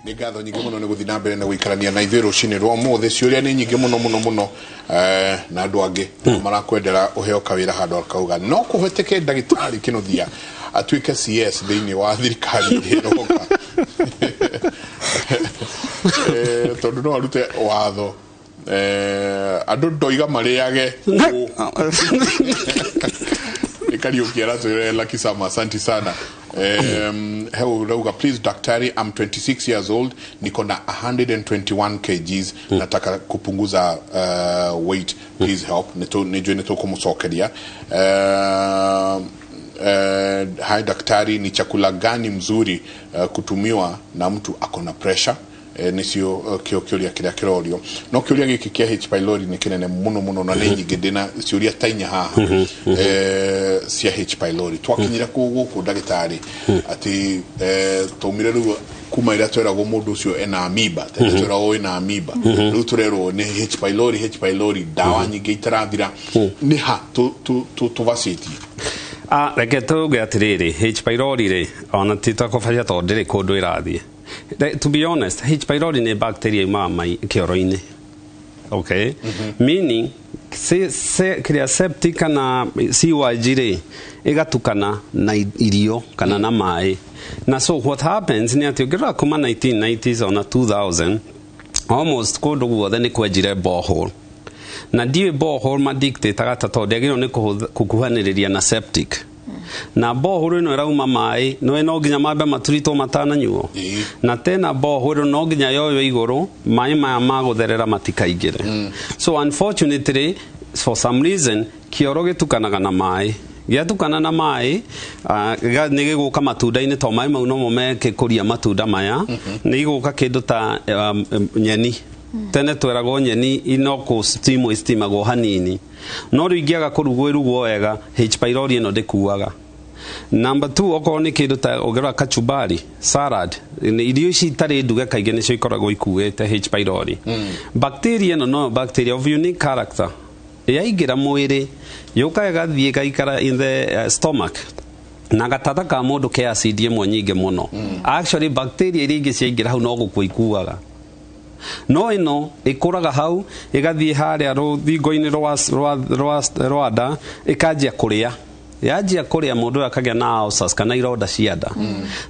Ni gatho nyingi muno ni guthi na mbere na guikarania na ithuĩ rũcinĩ rwa ũmũthĩ. Ciũria nĩ nyingĩ mũno na andũ angĩ marakwendera ũheo kawĩra handũ akauga no kũhoteke ndagĩtarĩ Kĩnuthia atuĩke CS thĩinĩ wa thirikari ĩroka tondũ no arute watho andũ ndoiga marĩage Kariuki anatueleza Lucky Sama, asante sana. Heu rauga, please daktari, I'm 26 years old, niko na 121 kgs, nataka kupunguza weight, please help. Nijue neto kumusokeria. Hai daktari, ni chakula gani mzuri kutumiwa na mtu akona pressure? Nisio kioria kiria kirorio no kioria giki kia H pylori ni kinene muno na nyingi ndina ciuria tainya haha cia H pylori twakinyira guku ndagitari ati tumire ru kuma ira twerago mundu ucio ena amoeba twerago ena amoeba ru turero ni H pylori dawa nyingi itarathira ni ha tuvaciti reke tuge atiriri H pylori ri ona titakofaria tondire kundu irathie. To be honest, H. pylori ni bacteria mai kioro-ini. Okay? Meaning, kiria septic kana CYG ri igatukana na irio kana na mai. Na so what happens ni ati ugira kuma 1990s ona 2000 almost kundu guothe ni kwenjire borehole. Na ndiwe borehole madictate to ndegiro ni kukuhaniriria na septic. Na borehole no irauma mai no nginya mambe maturito matana nyuo na tena borehole no nginya yoyo iguru mai maya magutherera matikaingire. So unfortunately for some reason kioro gitukanaga na mai giatukana na mai ni giguka matunda-ini to mai mau no momeke kuria matunda maya ni giguka kindu ta nyeni tene twerago nyeni inoko steamagwo hanini no ruingiaga kurugwo irugwo wega H. pylori no ndikuaga. Number 2 okorwo ni kindu ta ogera kachumbari salad irio ici itari nduge kaige nicio ikoragwo ikuite H. pylori. Bacteria no bacteria of unique character yaingira mwiri yuka gathie gaikara in the stomach na gatata ka mundu ke acid imwe nyingi muno. Actually bacteria iria ingi ciaingira hau no gukua ikuaga no ino ikuraga hau igathie haria ruthingo-ini rwa nda ikanjia kuria yajia kuria mundu akagia na ulcers kana ironda cia nda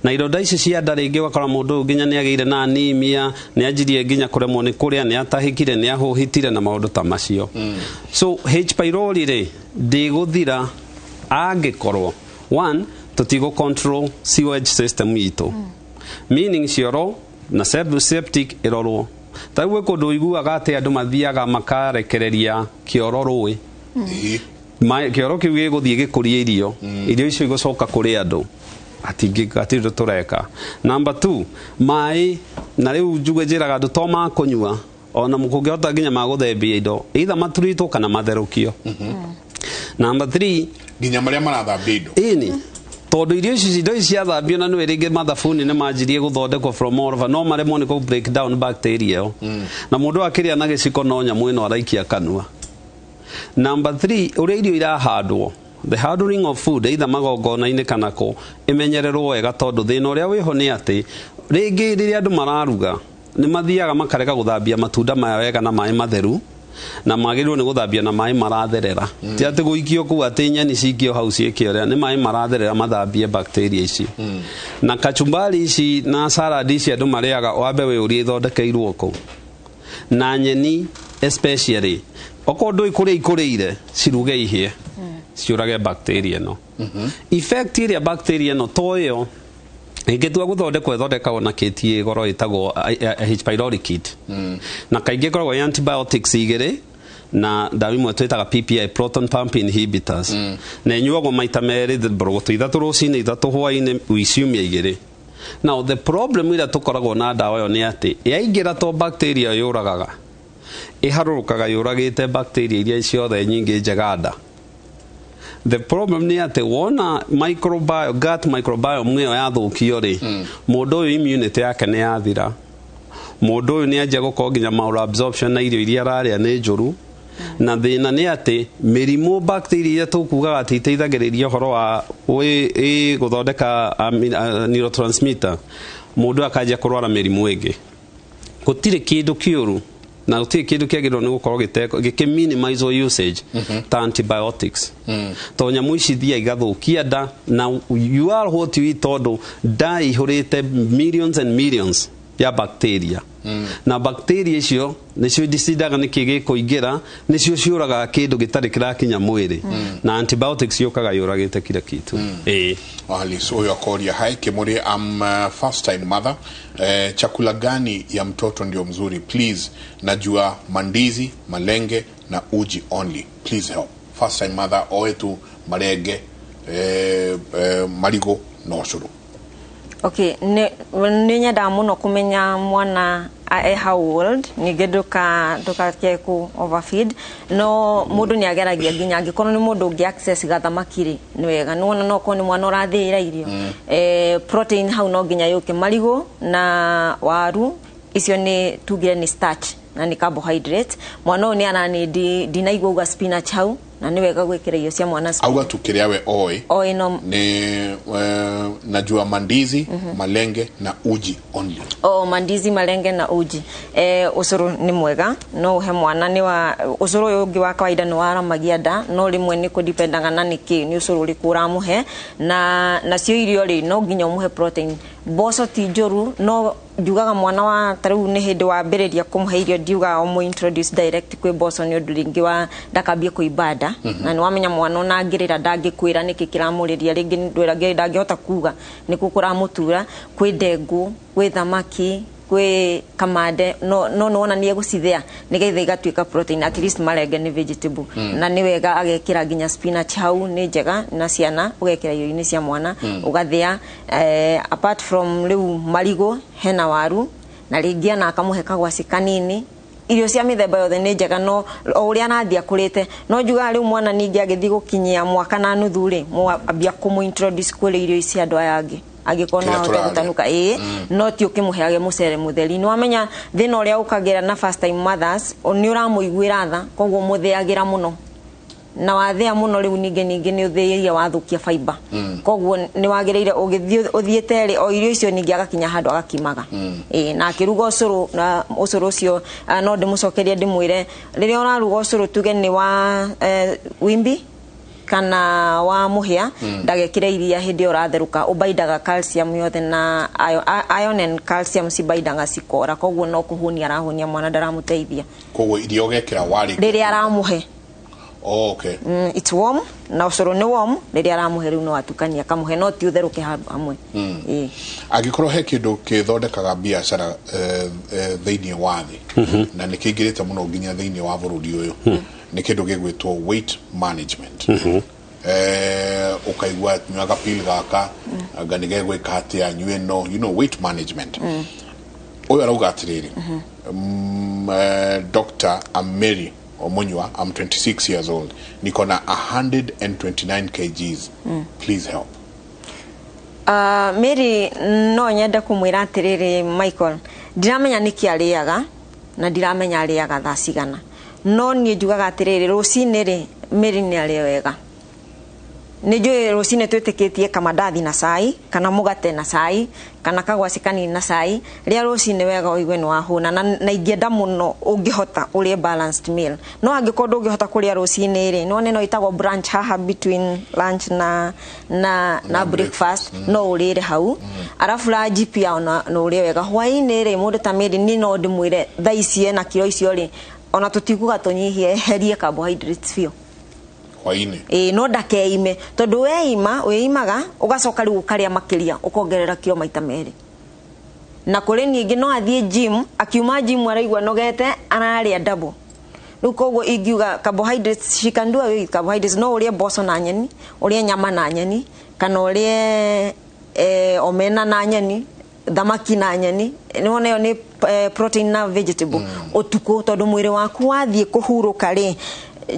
na ironda ici cia nda ringi wakora mundu nginya ni ageire na anemia ni ajirie nginya kuremwo ni kuria ni atahikire ni ahuhitire na maundu ta macio. So H. pylori ri ndiguthira angikorwo one tutigo control sewage system itu meaning cioro na septic irorwo tawe kundu iguaga ati andu mathiaga makarekereria kioro rui kioro kiu giguthie gikuria irio icio igucoka kuri andu atindu tureka. Number 2 mai na riu njuge njiraga andu to makunyua ona mukungihota nginya maguthembia indo either maturito kana matherukio. Number 3 nginya maria marathambia indo ini tondu irio icio ciathambio na nwe ringi mathabuni ni manjirie guthondekwo from all over no maremwo ni ku break down bacteria na mundu akiria na giciko no nyamu ino araikia kanua. Number 3 uria irio irahandwo the handling of food either magongona-ini kana ko imenyererwo wega tondu thina uria wiho ni ati ringi riria andu mararuga ni mathiaga makareka guthambia matunda maya wega na mai matheru na magirwo ni guthambia na mai maratherera ti ati guikio ku ati nyani cikio hau ciikio ni mai maratherera mathambie bacteria ici na kachumbari ici na salad ici andu mariaga wambe we uri ithondekeirwo ku na nyeni especially okondo ikureire ciruge ihie ciurage bacteria no effect iria bacteria no toyo ingitua guthondekwo ithondekagwo na kiti goro itagwo H. pylori kit na kaingĩ koragwo antibiotics igĩrĩ na dawa imwe twitaga PPI proton pump inhibitors na inyuagwo maita merĩ mborogoto ithatũ rũcinĩ ithatũ hwaĩ-inĩ wiciumia igĩrĩ. Now the problem ira tukoragwo na dawa yo ni ati yaingira to bacteria yuragaga iharũrũkaga yuragite bacteria iria ciothe nyingĩ njeganda. The problem ni ati wona gut microbiome mwe yathukio ri mundu uyu immunity yake ni yathira mundu uyu ni anjia gukorwo nginya malabsorption na irio iria araria ni njuru na thina ni ati mirimu bacteria iria tukugaga ati iteithagiriria horo wa guthondeka neurotransmitter mundu akanjia kurwara mirimu ingi gutire kindu kiuru na gutire kindu kiagirwo ni gukorwo giki-minimize usage ta antibiotics to nyamu ici thia igathukia nda na you are what you eat tondu nda ihurite millions and millions ya bacteria na bacteria icio nicio decidaga nikige kuingira nicio ciuraga kindu gitari kirakinya mwiri na antibiotics yokaga yuragite kila kitu Alice huyo akoria hai Kimuri, first time mother. Chakula gani ya mtoto ndio mzuri please? Najua mandizi, malenge na uji only, please help. First time mother oetu marenge marigo no curu. Okay, nyenda muno kumenya mwana how old nige nduka keku overfeed no mundu ni ageragia ginya angikono ni mundu ungi access gathamakiri ni wega nuona no ko ni mwana urathira irio protein hau no ginya yuke marigo na waru icio ni tugire ni starch na ni carbohydrate mwana ni anani dinaigwa uga spinach hau na ni wega gwikira irio cia mwana auga tukiria we oi no ni najua mandizi malenge na uji only. Mandizi, malenge na uji. Ucuru ni mwega no uhe mwana ni wa ucuru ungi wa kawaida ni waramagia nda no rimwe ni kudependanga na niki ni ucuru uri kuramuhe na cio irio ri no ginya umuhe protein. Boso ti njuru no jugaga mwana wa taru ni hindi wa bereria kumuhe irio diuga omo introduce direct kwe boso ni undu ringi wa ndakambie kuibada na ni wamenya mwana na ngirira ndangikwira niki kiramuriria ringi ndwirage ndangihota kuga ni kukura mutura kwi ndengu kwi thamaki kwi kamande no ona ni egucithia nigeitha igatuika protein at least malenge ni vegetable na ni wega agekira ginya spinach hau ni njega na ciana ugekira irio-ini cia mwana ugathia apart from riu marigo hena waru na ringi na akamuhe kagwasi kanini irio cia mithemba yothe ni njega no uria nathia kurite no juga riu mwana ningi agithi gukinyia mwaka na nuthu ri ambia kumu introduce kuri irio cia andu aya angi agikona gutanuka no ti ukimuheage mucere mutheri ni wamenya thina uria ukagira na first time mothers ni uramuiguira tha koguo mutheagira muno na wathia muno riu ningi ni utheiria wathukia fiber koguo ni wagireire uthiete ri o irio icio ningi agakinya handu agakimaga na akiruga ucuru na ucuru ucio no ndimucokerie ndimwire riria uraruga ucuru tuge ni wa wimbi kana wa muhia ndagekira iria hindi uratheruka ubaidaga calcium yothe na iron and calcium sibaidaga sikora koguo no kuhunia arahunia mwana ndaramuteithia koguo irio gekira wari riria aramuhe okay it's warm na ucuru ni warm riria aramuhe riu no atukania kamuhe no ti utheruke hamwe agikorwo he kindu kithondekaga biashara thiini wa thi na nikingirite muno nginya thiini wa bururi uyu ni kindu gigwitwo weight management ukaigwa nywaga pil gaka ganige gwika atia nywe no you know weight management uyu arauga atiriri Dr. Ameri Omunywa, I'm 26 years old. Niko na 129 kgs. Please help. Mary no nyenda kumwira atiriri Michael. Ndiramenya niki ariaga na ndiramenya ariaga thaa cigana. No nie njugaga atiriri rucini ri Mary ni aria wega. Nijue rucini twitikitie kamandathi na cai kana mugate na cai kana kagwasi kanini na cai ria rucini wega oigwe ni wahuna na ingenda muno ungihota urie balanced meal no angikorwo ungihota kuria rucini ri no neno itagwo brunch haha between lunch na breakfast no urire hau arafu lunch pia no urie wega hwaini ri mundu ta Mary ni no ndimwire thaicie na kilo icio ri ona tutikuga tunyihie herie carbohydrates fio hwaini no ndakeime tondu weimaga ugacoka riu ukaria makiria ukongerera kilo maita meri na kuri ningi no athie gym akiuma gym araigwa nogete araria double riu koguo ingiuga carbohydrates she can do away with carbohydrates no urie mboco na nyeni urie nyama na nyeni kana urie omena na nyeni thamaki na nyeni niwona yo ni protein na vegetable utuko tondu mwiri waku wathie kuhuruka ri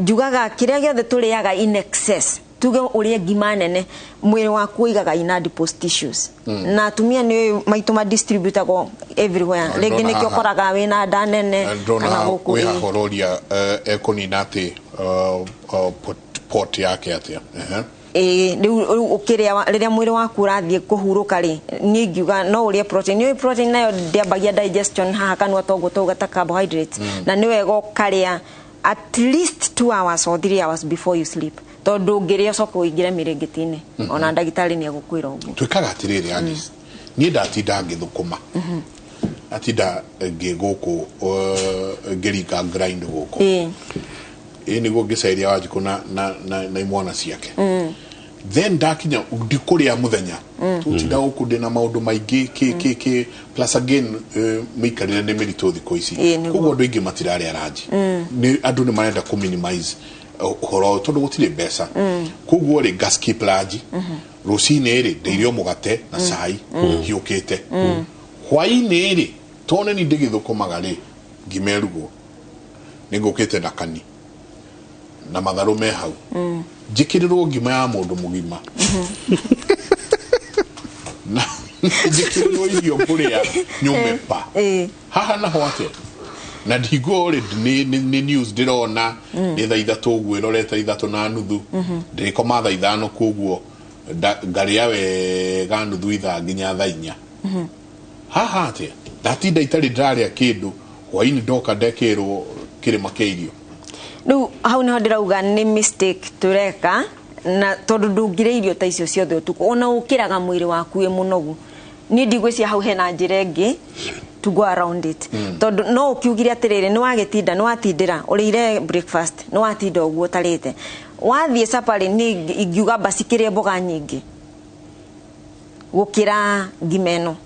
jugaga kiria giothe turiaga in excess tuge urie ngima nene mwiri waku igaga in adipose tissues na tumia ni maituma distributable everywhere regi nikio koraga wina nda nene kana guku we hororia ekoninate pot yake atia riria mwiri waku urathie kuhuruka ri ni ngiuga no urie protein nayo ndiambagia digestion haha kanwa togo togata carbohydrates na ni wega karia at least 2 hours or 3 hours before you sleep tondu ngiria soko uingire mirengitini ona ndagitari ni agukwira uguo twikaga atiriri Alice ni ndatinda ngithukuma atida gegoko gerika grind goko ni go gisairia wajiko na imwana ciake then dakinya ndikuri ya muthenya tutida ukude na maundu maingi ke plus again mikarire ne merito thiko ici kugo andu ingi matirari araji ni andu ni marenda ku minimize horo tondu gutire mbeca kugo ri gas keep laji rusine ri ndirio mugate na cai hiukite hwaini ri tone ni ndigithukumaga ri ngimerugo ningukite na kani na matharu me hau jikirirwo ngima ya mundu mugima na jikirirwo irio kuria nyume pa haha na hwate na ndigo ri ni news ndirona ni thaa 3 gwe roreta 3:30 ndirikoma thaa 5 koguo ngaria wega nuthu ithaa nginya thaa 4 haha ate ndatinda itari ndaria kindu hwaini ndoka ndekirwo kirima keirio no hau ni ndirauga ni mistake tureka na tondu ndungire irio ta icio ciothe utuko ona ukiraga mwiri waku e munogu ni ndigwicia hau hena njira ingi to go around it tondu no ukiugire atiriri ni wagitinda ni watindira urire breakfast ni watinda uguo tarite wathie safari ni ingiuga basi kire mboga nyingi gukira ngimeno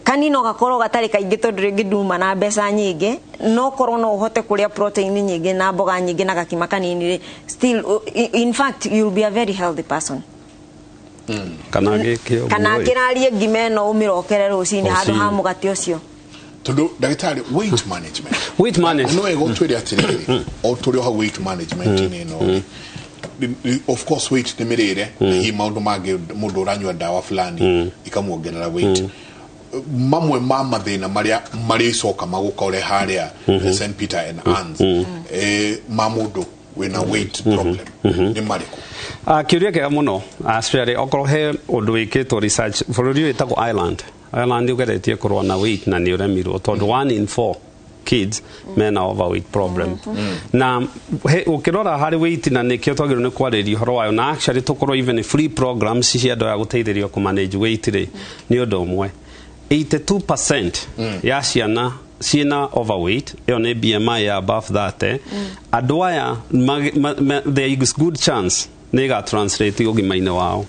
kanino gakoro gatari kaingi tondu ringi nduma na mbeca nyingi no korwo no uhote kuria protein nyingi na mboga nyingi na gakima kanini still in fact you'll be a very healthy person kana kirarie ngimeno umirokere rucini handu ha mugati ucio tondu dagitari weight management no ego twiri atiriri o turi ha weight management ni no of course weight ni mirire hi maundu mage mundu uranywa dawa fulani ikamuongerera weight mamwe mama thina maria soka maguka ore haria St Peter and Anne's mamudu wina weight problem ni mariko kiuria kega muno Australia okoro he undu wikitwo research bururi witagwo Ireland ugeretie kurwa na weight na ni uremirwo tondu 1 in 4 kids men are overweight problem na ukirora hari weight na nikio twagirwo ni kwarĩria horo wayo na actually tukorwo even free programs cia andu ya guteithĩrĩria ku manage weight ri ni undu umwe 82% ya ciana ciena overweight iyo ni BMI ya above that andu aya there is good chance ni ga translate ugimaine wao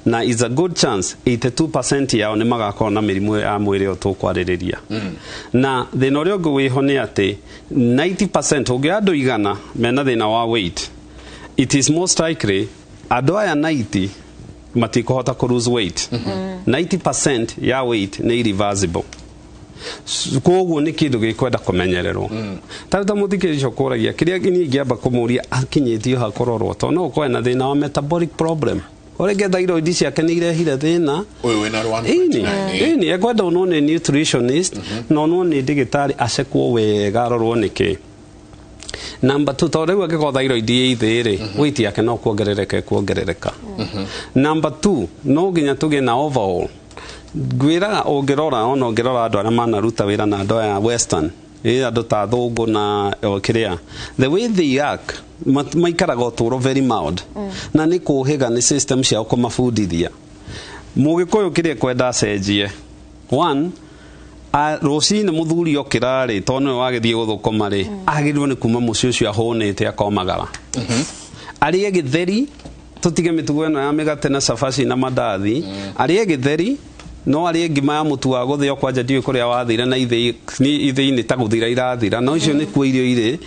na is a good chance 82% yao ni magakorwo na mirimu ya mwiri o tukwaririria na thina uria ungi wiho ni ati 90% ungi andu igana mena thina wa weight it is most likely andu aya 90 matikuhota ku lose weight 90% ya weight ni irreversible koguo ni kindu gikwenda kumenyererwo tarita muthikiricio kuragia kiria ni ngiamba kumuria akinyitio ha kororwo to no ko na thina wa metabolic problem orege thyroid ciake ni irehire thina uyu wina rwanda ini ekwenda uno ni nutritionist no no ni digitari acekwo wega rorwo niki number 2 tore agiko thyroid ithiri weight yake no kuongerereka number 2 no ginya tuge na overall gwira ongerora ona ongerora andu aria manaruta wira na andu ya western andu ta thungu na kiria the way they act maikaraga uturo very mild na ni kuhiga ni system cia kumafundithia mugikuyu kiria kwenda cenjie 1 rucini muthuri okirari tono wagithie guthukuma ri agirwo ni kuma muci ucio ahonete akomagara arie githeri tutige mitugo eno ya migate na safaci na mandathi arie githeri no arie ngima ya mutu wa guthio kwanja ndiwe kuria wathira na ithini ta guthira irathira no icio ni kuo irio ire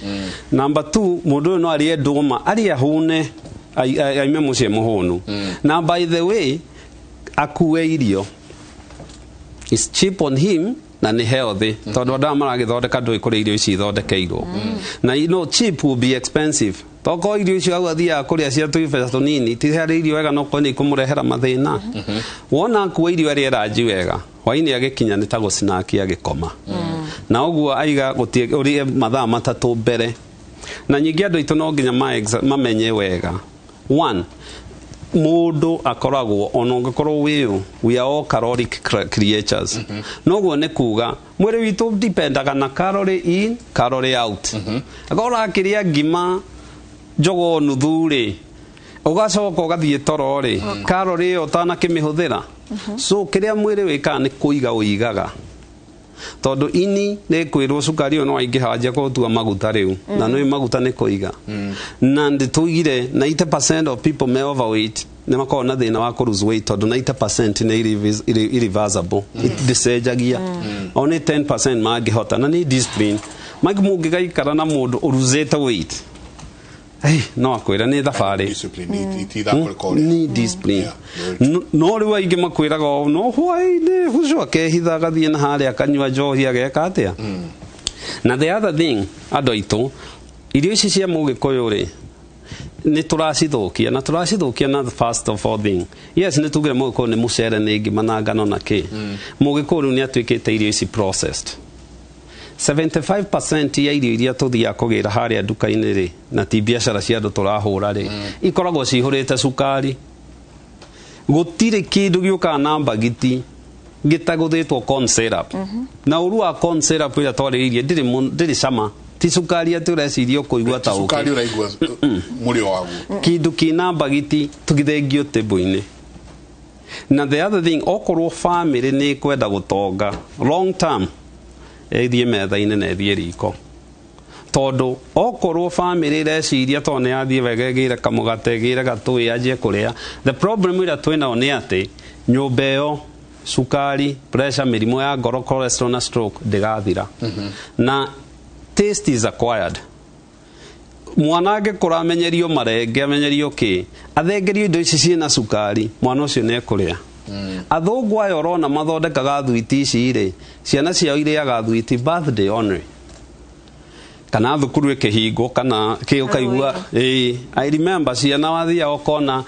number 2 mundu no arie nduma arie ahune aime mucie muhunu na by the way akuwe irio is cheap on him na ni healthy tondu andu maragithondeka ndui kuria irio ici ithondekeirwo na no cheap will be expensive toko irio icio au athia kuria cia tuibeca tunini ti hari irio wega no koni kumurehera mathina wona kuwa irio aria raji wega hwaini agikinya ni ta gucinaki agikoma na uguo aiga gutie uri mathaa matatu mbere na nyingi andu itu no nginya mamenye wega 1 mundu akoragwo ono ngorwo wiyo we are all caloric creatures no go ne kuga mwere witu dependaga na calorie in calorie out agora akiria ngima jogo nuthuri ugacoka ugathie toro ri calorie utana kimihuthira so kiria mwere wika ni kuiga uigaga tondu ini nä kwä rwo cukari å no aingä hanjia gå tua maguta rä u na nä maguta nä kå iga na ndä tå igire 90% of people me overweight nä makorwo na thä na wa kå lose weight tondu 90% nä irreversible ndäcenjagia o nä 10% mangä hota na nä discipline mangä må ngä gaikara na må ndå å ruzete weight no akwira nä thabarä ni discipline no rä u aingä makwä raga no hwainä huco akehitha agathiä na harä akanyua njohi ageka atä a na the other thing andå aitå irio ici cia må gä kå yå rä nä tå racithåkia na tå racithåkia na first of all thing yes nä tugä re må gä kå nä må cere nä ngä mana ngano na kä må gä kå rä u nä atuä kä te irio ici processed 75% ya irio iria tuthiaga kugira haria nduka-inĩ rĩ na ti biacara cia andũ tũrahũra rĩ ikoragwo cihũrĩte cukari gũtirĩ kĩndũ gĩũkaga na mbagiti gĩtagũthĩtwo corn syrup na ũru wa corn syrup ĩrĩa twarĩirie ndĩrĩ cama ti cukari atĩ ũreciria ũkũigua ta cukari ũraigua mũrĩo waguo kĩndũ kĩna mbagiti tũgĩthengio table-inĩ na the other thing okorwo family nĩ kwenda gũtonga long term ethie metha-inĩ na ethie riko tondu okorwo family reciria to nĩ yathie wega ĩgĩre kamũgate ĩgĩre gatũĩ anjie kũrĩa the problem ĩrĩa twĩnayo nĩ atĩ nyũmba ĩyo cukari pressure mĩrimũ ya ngoro cholesterol na stroke ndĩgathira na taste is acquired mwana angĩkũra amenyerio marenge amenyerio kĩ athengerio indo ici ciĩna cukari mwana ũcio nĩ ekũrĩa athũngũ aya ũrona mathondekaga thwiti ici rĩ ciana ciao irĩaga thwiti birthday only kana thukuru ĩkĩhingwo kana kĩ ũkaigua I remember ciana wathiaga ũkona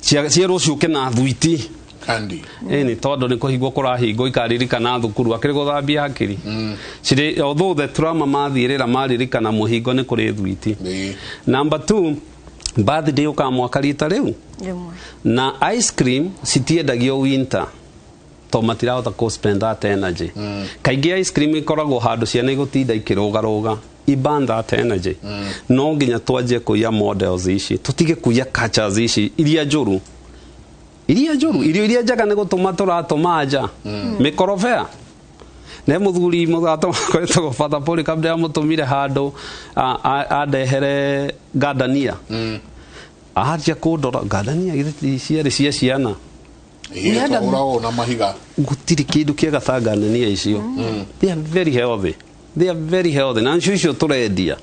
cia rũciũ kĩna thwiti kandi nĩ tondũ nĩ kũhingwo kũrahingwo ikaririkana thukuru akĩrĩ gũthambia hakiri cirĩ although the trauma mathiĩrĩra maririkana mũhingo nĩ kũrĩ thwiti number 2 birthday ũka mwaka rita rĩu na ice cream citiendagio winter to matirahota kũ spend that energy kaingĩ ice cream ikoragwo handũ ciana igũtinda ikĩrũgarũga iban that energy no nginya twanjie kũiya models ici tũtige kũiya cultures ici iria njũru irio iria njega nĩ gũtũma tũratũma nja mĩkorobea ne mũthuri mũthatũ koretwo bata poli kabla mũtũmire handũ andehere gardenia ahatia kũndora gardenia ciarĩ cia ciana na mahiga gũtirĩ kĩndũ kĩega ta gardenia icio they are very healthy na ncio icio tũrendia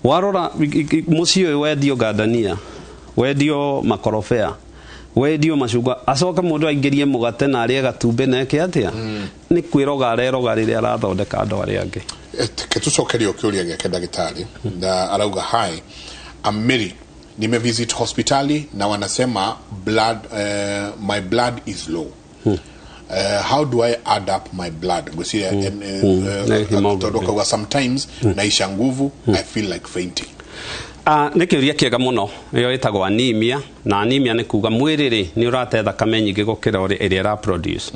warora mũciĩ ũyũ wendio gardenia wendio makorobea wendio macungwa acoka mũndũ aingĩrie mũgate na arĩa gatumbĩ na eke atĩa nĩ kwĩroga areroga rĩrĩa arathondeka andũ arĩa angĩ tucokerio kĩũria gĩake ndagĩtarĩ na arauga hi I'm Mary nimevisit hospitali na wanasema my blood is low how do I add up my blood sometimes naisha nguvu I feel like fainting nĩ kĩũria kĩega mũno ĩyo ĩtagwo anemia na anemia nĩ kuga mwĩrĩ rĩ nĩ ũrate thakame nyingĩ gũkĩra ĩrĩa ĩra produce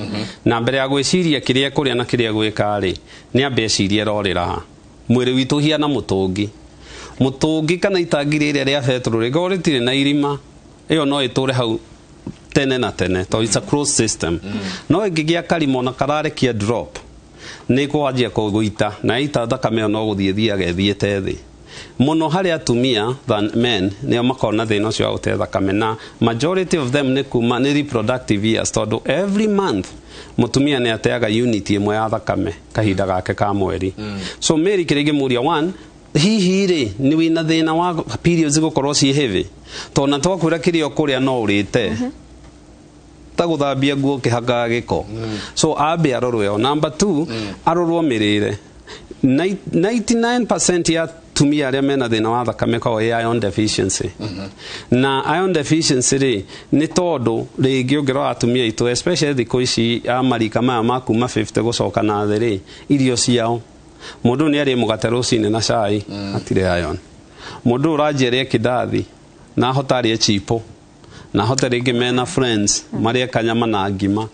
na mbere ya gwĩciria kĩrĩa kũrĩa na kĩrĩa gwĩka rĩ nĩ ambe ecirie rorĩra ha mwĩrĩ witũ hiana mũtũngi kana itangi rĩrĩa rĩa petrol rĩgorwo rĩtirĩ na irima ĩyo no ĩtũre hau tene na tene to it's a closed system no ĩngĩgĩa karima ona kararekia drop nĩ kwanjia kũgũita na ita thakame ĩyo no gũthiĩ thiaga ĩthiĩte thĩ muno hari atumia than men nĩo makorwo na thĩna ũcio wa gũte thakame na majority of them nĩ kuma nĩ reproductive years tondũ every month mũtumia nĩ ateaga unit ĩmwe ya thakame kahinda gake ka mweri so Mary kĩrĩa ingĩmũria one hihi rĩ nĩ wĩna thĩna wa periods gũkorwo ciĩ heavy tondũ na twakwĩra kĩrĩa ũkũrĩa no ũrĩte ta gũthambia nguo ũkĩhakaga gĩko so ambe arorwo number 2 arorwo mĩrĩre 99% ya tumia arĩa mena thĩna wa thakame kwa iron deficiency na iron deficiency rĩ nĩ tondũ rĩngĩ ũngĩrora atumia aitũ especially thikũ ici ya marika maya ma kuma 50 gũcoka na thĩ rĩ irio ciao mũndũ nĩ arĩ mũgate rũcinĩ na cai atirĩ iron mũndũ ũranjĩrĩa kĩndathi na ahota arĩe chipo na ahota rĩngĩ mena friends marĩe kanyama na ngima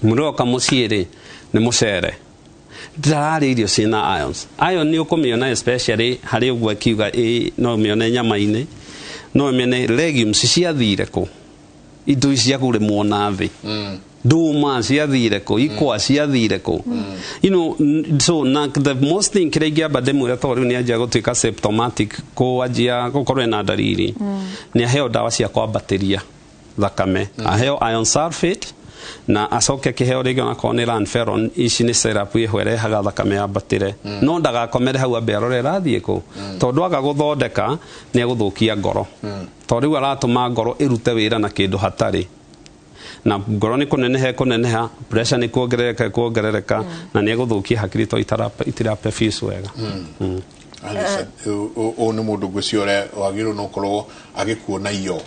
mũndũ oka mũciĩ rĩ nĩ mũcere ndararĩ irio ciĩna ions iron nĩ ũkũmĩona especially harĩ ũguo akiuga no ũmĩone nyama-inĩ no ũmĩone legumes ciathire kũ indo cia kure muona thi Duma ciathire ko ikwa ciathire ko so na the most thing kiregia bademu ya tori ni aja gutuika symptomatic ko ajia gukorwe na dariri ni aheo dawa cia kwa bateria thakame aheo iron sulfate na acoke kiheo rigi na konera anferon ici ni syrup ihwere haga thakame ya batire no ndaga komere hau aberore rathie ko tondu aga guthondeka ni guthukia ngoro tori aratuma ngoro irute wira na kindu hatari na ngoro ni kuneneha pressure ni kuongerereka na ni guthukia hakiri to itirape fees wega o ni mundu gwiciore wagiru no korwo agikuona iyo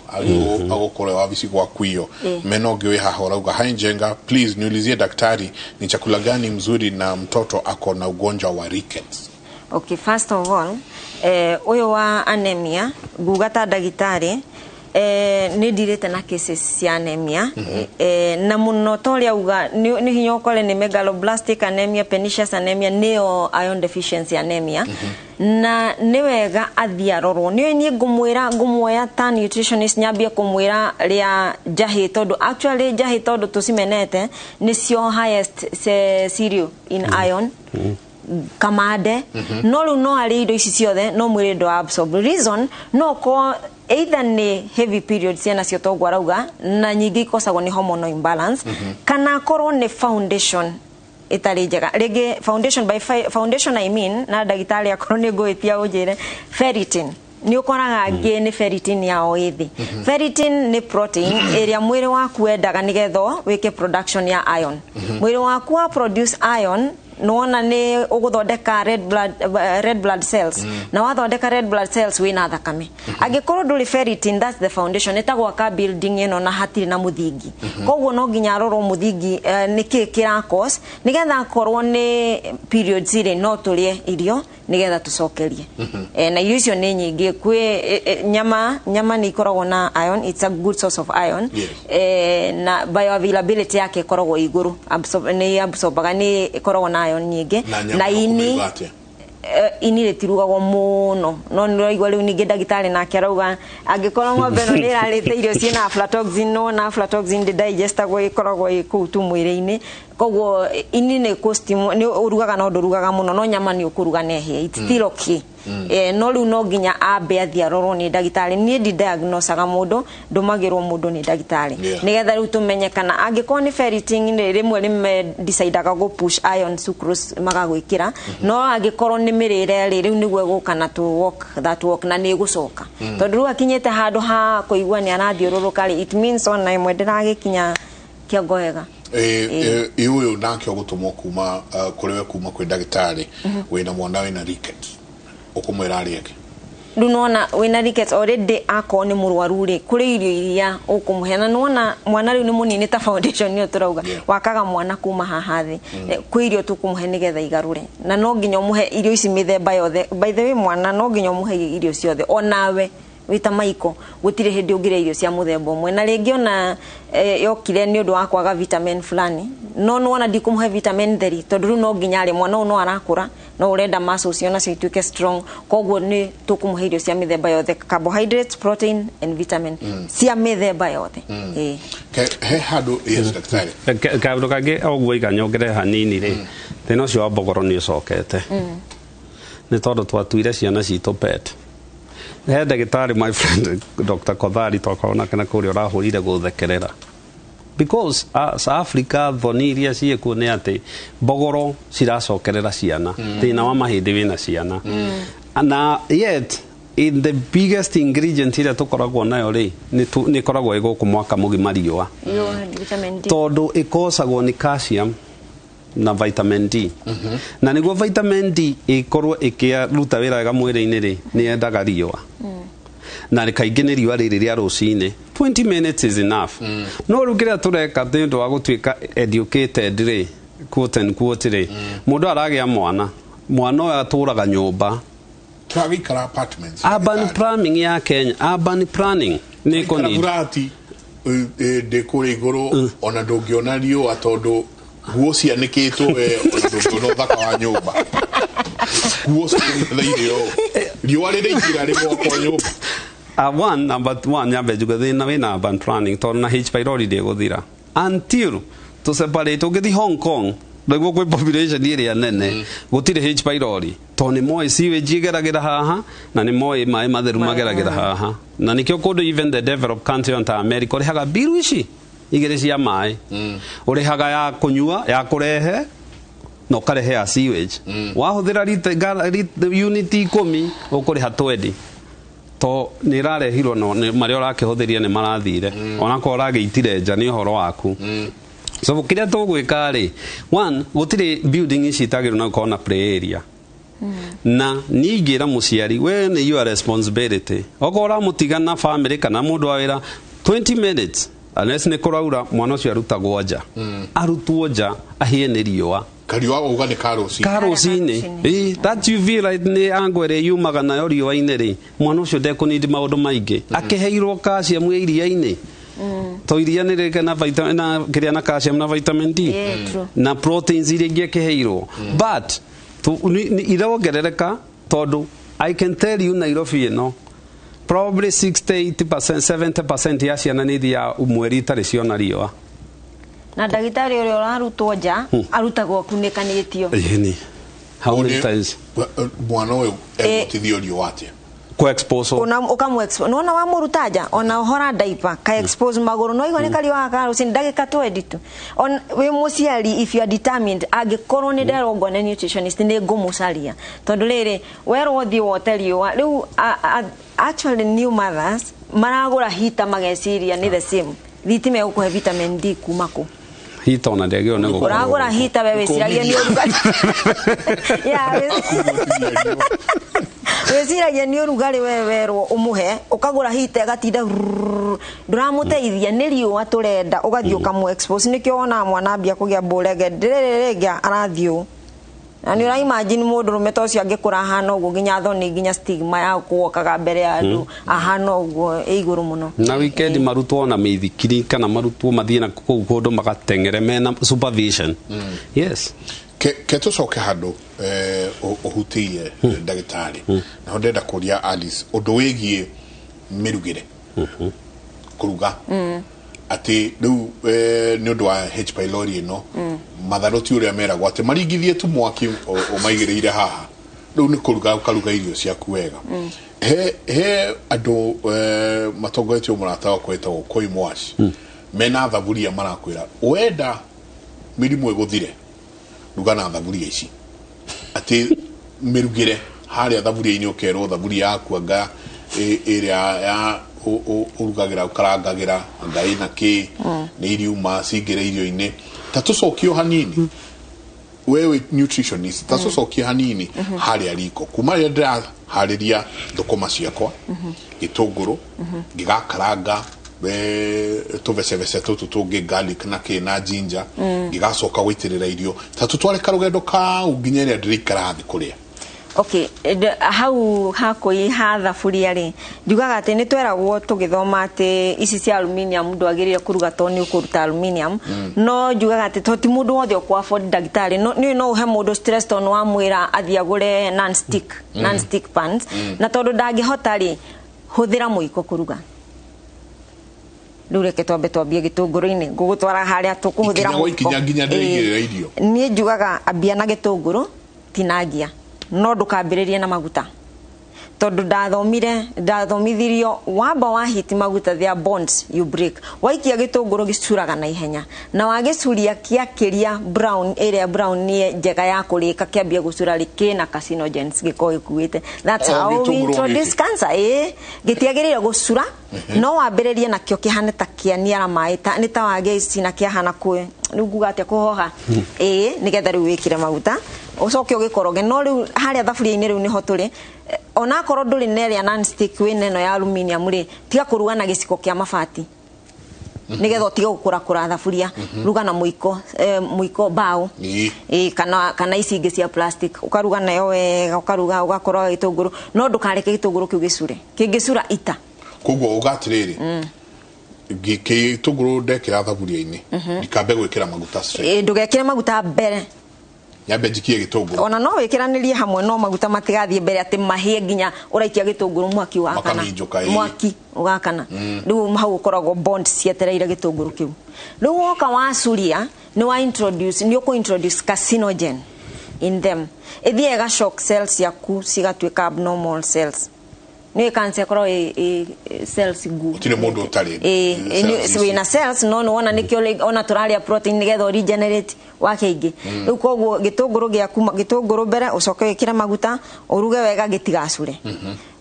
agukore wabici kwa kuio meno ngiwe haha urauga hainjenga please niulizie daktari ni chakula gani mzuri na mtoto ako na ugonjwa wa rickets. Okay, first of all uyo wa anemia gugata dagitari ni direte na cases cia anemia na muno toria uga ni hinyo kole ni megaloblastic anemia, pernicious anemia, neo iron deficiency anemia na niwega athiarorwo ni ngumwira ta nutritionist nyambia kumwira ria jahi tondu actually jahi tondu tusimenete ni cio highest cereal in iron kamade no ari indo ici ciothe no mwire ndo absorb reason no ko either ni heavy periods ciana cio to gwarauga na nyingi kosagwo ni hormonal imbalance kana korwo ni foundation itari njega rege foundation by foundation I mean na dagitari akorwo ni ngwitia ujire ferritin ni ukoraga ngi ni ferritin yao ithi ferritin ni protein area mwiri waku endaga nigetho wike production ya iron mwiri waku wa produce iron nona ni uguthondeka red blood cells na wathondeka red blood cells wina thakame agikorwo nduri ferritin that's the foundation etagwa ka building ino na hatiri na muthingi koguo no nginya roro muthingi niki kira cause nigetha korwo ni periods ire no turie irio nigetha tucokerie na irio icio ni nyingi kwi nyama ni ikoragwo na iron, it's a good source of iron na bioavailability yake ikoragwo iguru absorbaga ni ikoragwo na iron nyingi na ini retirugagwo muno no niraigwa riu ningi dagitari na kirauga angikorwo ng'ombe no nirarite irio ciina aflatoxin no na aflatoxin digestagwo ikoragwo ikutu mwiri-ini koguo ini ni costume ni urugaga no ndurugaga muno no nyama ni ukuruga nehe it's still okay no riu no nginya ambe athiarorwo ni dagitari ni diagnosaga mundu ndumagirwo mundu ni dagitari nigetha riu tumenye kana angikorwo ni ferritin rimwe decidaga go push iron sucrose magagwikira no angikorwo ni mirire riu niguo gukana to walk that walk na ni gucoka tondu riu akinyete handu ha kuigua ni arathiururuka it means ona imwe ndiragikinya kiongo wega uyu nake ogutumwo kuma kuriwe kuma kwi dagitari wina mwana wina rickets ukumwira arieke dunona wina rickets already ako ni murwaru ri kuri irio iria ukumuhena nona mwana riu ni munini ta foundation ni turauga wakaga mwana kuma hahathi kwi irio tukumuhe nigetha igarure na no nginya umuhe irio ici mithemba yothe by the way mwana no nginya umuhe irio ciothe onawe wita maiko gutire hindi ungire irio cia muthemba umwe na ringi ona yokire ni undu wa kwaga vitamin fulani no nona ndikumuhe vitamin 3 tondu no nginya ari mwana no arakura no urenda muscles ciona cituike strong koguo ni tukumuhe irio cia mithemba yothe carbohydrates protein and vitamin cia mithemba yothe he hadu yes daktari kabdo kage ogwo iganyongere hanini ri teno cio bogoro ni ucokete ni tondu twatuire ciana citu pet he dagitari my friend Dr. Kodhari tokona kana kuri urahurire guthekerera because as Africa thoniria cie kuone ati bogoro ciracokerera ciana thina wa mahindi wina ciana and yet in the biggest ingredient ira tukoragwo nayo ri ni koragwo iguku mwaka mugima riua vitamin D tondu ikosagwo ni calcium na vitamin D na niguo vitamin D ikorwo ikiruta wira wega mwiri-ini ri ni endaga riua na kaingi ni riua riri ria rucini 20 minutes is enough no rugira tureka tindu wa gutwika educated ri quote and quote ri mundu aragia mwana oyo aturaga nyumba twagikara apartments urban planning ya Kenya urban planning ni koni burati de kuri iguru ona ndungiona riua tondu guo cianikitwo ona ndungiona thaka wa nyumba guo cianikitwo riua riri igira ri mwako nyumba number one nyambe juga thina wina urban planning to na H pylori de guthira until to separate ugithi Hong Kong Lego kwe population area nene gutire H pylori to ni moe siwe jigeragira haha na ni moe mai matheru mageragira haha na nikyo kodo even the developed country on America ri haga biru ici igere cia mai uri haga ya kunyua ya kurehe no karehe ya sewage wahuthira unity 10 ukuri hatwendi to ni rarehirwo no maria urakihuthiria ni marathire ona ko urageitire nja ni uhoro waku so kiria tugwika ri one gutire building ici tagiru na kona play area na nigira muciari we ni your responsibility ogora mutigana family kana mundu awira 20 minutes unless ni kuraura mwana ucio arutagwo nja arutwo nja ahie ni riwa kariwa ugane karosini that you feel like ni angwere yumaga nayo riwa-ini ri mwana ucio ndekunidi maundu maingi akiheirwo calcium iria-ini to iria ni reke na vitamin na kiria na calcium na vitamin D na proteins iria ingi akiheirwo but irongerereka tondu I can tell you Nairobi ino probably 60-80% 70% ya ciana ni thia mweri tari ciona riwa na ndagitari uri urarutwo nja arutagwo kunikanitio ni how many times mwana uyu egutithio riwa atia ko expose ukamu expose no na wa murutaja ona hora diaper ka expose maguru no igone kali wa ka usin ndagika 20 tu on we muciari if you are determined agikorwo ni nderogwo na nutritionist ni ngumucaria tondu riri werwo thi woterio riu actually new mothers maragura hita mageciria ni the same thitime ukuhe vitamin D kumako hita ona ndegio nego uragura hita wewe ciragia ni urugari weciragia ni urugari wewerwo umuhe ukagura hita agatinda nduramuteithia ni riua turenda ugathio kamu expose nikyo ona mwana ambia kugia burege ndirerega arathio na ni ura imagine mundu rumeto ucio angikura hana uguo ginya thoni ginya stigma ya kuokaga mbere ya andu ahana uguo iguru muno na weekend marutwo na mithikiri kana marutwo mathie na kundu magatengere mena supervision yes ke tucoke handu uhutiye ndagitari na ndenda kuria Alice undu wigie mirugire kuruga ati riu ni undu wa H pylori no matharoti uria meragwo ati maringithie tu mwaki o maigireire haha riu ni kuruga ukaruga irio ciaku wega he andu matongoretio murata wa kwetagwo koi mwashi mena thaburia marakwira wenda mirimu eguthire ruga na thaburia ici ati mirugire haria thaburia-ini ukerwo thaburia yaku anga iria ya urugagira ukarangagira ngai na ki ni iriuma cingire irio-ini tatucokio hanini wewe nutritionist tatucokio hanini haria riko kuma ria ndira hariria thukuma ciakwa gitunguru gigakaranga tuvecevece tutu tungi garlic na kina ginger gigacoka gwitirira irio tatutware karugendo ka nginya ria ndirikara thi kuria okay how hakoi ha thaburia ri njugaga ati ni tweragwo tugithoma ati ici cia aluminium ndwagirire kuruga toni ukuruta aluminium no njugaga ati toti mundu wothe kwa afford dagitari no uhe mundu stress ton wa mwira athiagure non stick pans na tondu ndangihota ri huthira muiko kuruga rureke twambie gitunguru-ini ngugutwara haria tukuhuthira muiko nginya ndirigirira irio nie njugaga ambia na gitunguru tinagia no ndukambiririe na maguta tondu ndathomithirio wamba wa hit maguta their bonds you break waikia gitunguru gicuraga na ihenya na wagicuria kiakiria brown area brown ni njega ya kurika kiambia gucura riki na carcinogens gikoi kuite that's how we introduce cancer gitiagirire gucura no wambiririe na kio kihane ta kianiara mai ta ni ta wage cina kiahana kwe ruguga atia kuhoha nigetha riu wikire maguta ucoke ugikoroge no riu haria thaburia-ini riu niho turi ona korwo nduri neria non stick wineno ya aluminium ri tiga kuruga na giciko kia mabati nigetha tiga gukura thaburia ruga na muiko bao kana ici ingi cia plastic ukaruga nayo wega ukaruga ugakora gitunguru no ndukareke gitunguru kiu gicure kingicura ita koguo ugatiriri gitunguru ndekira thaburia-ini ndikambe gwikira maguta straight ndugekire maguta mbere nyambe njikie gitunguru ona no wikiranirie hamwe no maguta matigathie mbere ati mahie nginya uraikia gitunguru mwaki wakana mwaki wakana riu hau ukoragwo bond cietereire gitunguru kiu riu woka wacuria ni wa introduce ni uko introduce carcinogen in them ithiega shock cells yaku cigatuika abnormal cells ni cancer koro cells gu tine mundu utari ni na cells no wona nikyo ona turalia protein nigetho regenerate wakeigi riu koguo gitunguru giaku gitunguru mbere ucoke wikira maguta uruge wega gitigacure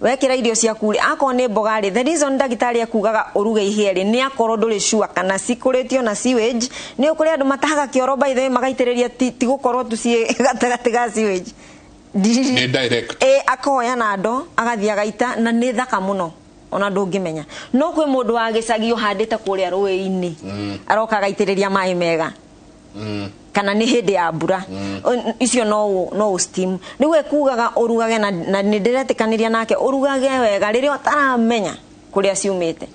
wekira irio ciaku ri ako ni mboga ri the reason ndagitari akugaga uruge ihie ri ni akoro nduri sure kana cikuritio na sewage ni ukuri andu matahaga kioro by the way magaitiriria ti gukorwo tucie gatagati ga sewage ni direct akoya na ndo agathia agaita na ni thaka muno ona ndungimenya no kwi mundu wa gicagi uhandite kuria ruwi-ini aroka gaitiriria mai mega kana ni hindi ya mbura icio no steam riu ekugaga urugage na ni ndiretikaniria nake urugage wega riria utaramenya kuria ciumite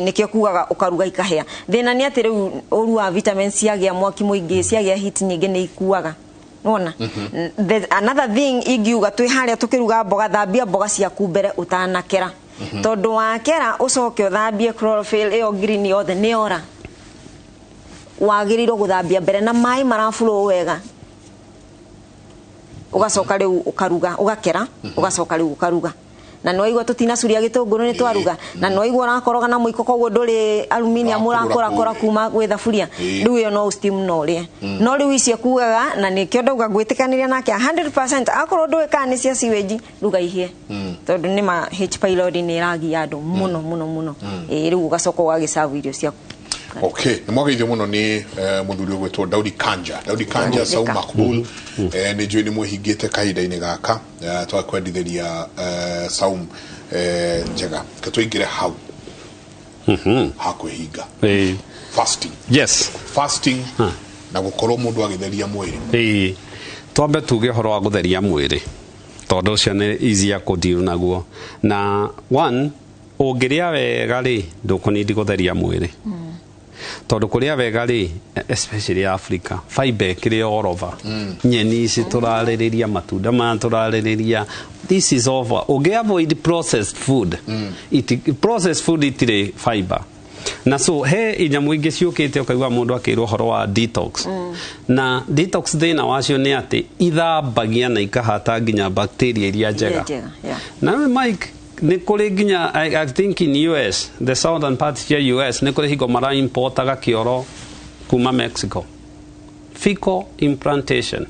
nikio kugaga ukaruga ikahea thina ni ati riu urua vitamin ciagia mwaki muingi ciagia hit nyingi ni ikuaga ona another thing igiuga twi haria tukiruga mboga thambia mboga ciaku mbere utanakera tondu wakera ucoke uthambie chlorophyll iyo green yothe ni ora wagiriro guthambia mbere na mai maraflow wega ugacoka riu ukaruga ugakera ugacoka riu ukaruga na noigwa tutinacuria gitunguru ni twaruga na noigwa urakoroga na muiko koguo nduri aluminium urakora kuma gwi thaburia riu yo no steam no ri no riu icio kugaga na nikio ndauga gwitikaniria nake 100% akorwo ndui kani cia sewage ruga ihie tondu ni ma H pylori ni ragi andu muno riu ugacoka ugagicavu irio ciaku. Okay, nimwageithio muno ni muthuri gwetwo Daudi Kanja Saum Makbul ni jwe ni mwihingite kahinda-ini gaka twakwendithiria Saum njega katwingire hau hakwihinga fasting na gukorwo mundu agitheria mwiri twambe tuge horo wa gutheria mwiri tondu ucio ni easy ya kudeal naguo na one ungiria wega ri ndukunidi gutheria mwiri tondu kuria wega ri especially Africa fiber kiri all over nyeni ici turaririria matunda ma turaririria this is over uge avoid processed food processed food itire fiber na so he inyamu ingi ciukite ukaigua mundu akirwo horo wa detox na detox thina wacio ni ati ithambagia na ikahata nginya bacteria iria njega na Mike nikuri nginya I think in US the southern part ya US nikuri higo mara importaga kioro kuma Mexico fecal implantation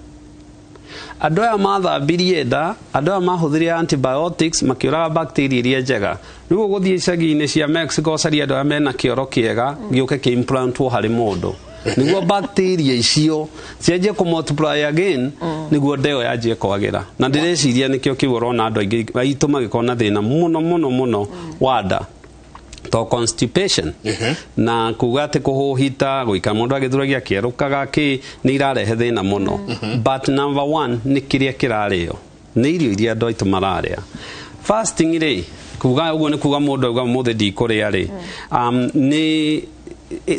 adoya mathambirie nda adoya mahuthiria antibiotics makiuraga bacteria iria njega riu guthie icagi-ini cia Mexico caria adoya mena kioro kiega giuke ki implantwo hari mundu niguo bacteria icio cianjie ku multiply again niguo ndeo yanjie kwagira na ndireciria nikio kiurona andu aingi aitu magikona thina muno wada to constipation na kuga ati kuhuhita guika mundu agithuragia kierukaga ki ni irarehe thina muno but number 1 ni kiria kirario ni irio iria andu aitu mararia fasting ri kuga uguo ni kuga mundu auga muthe ndikuria ri ni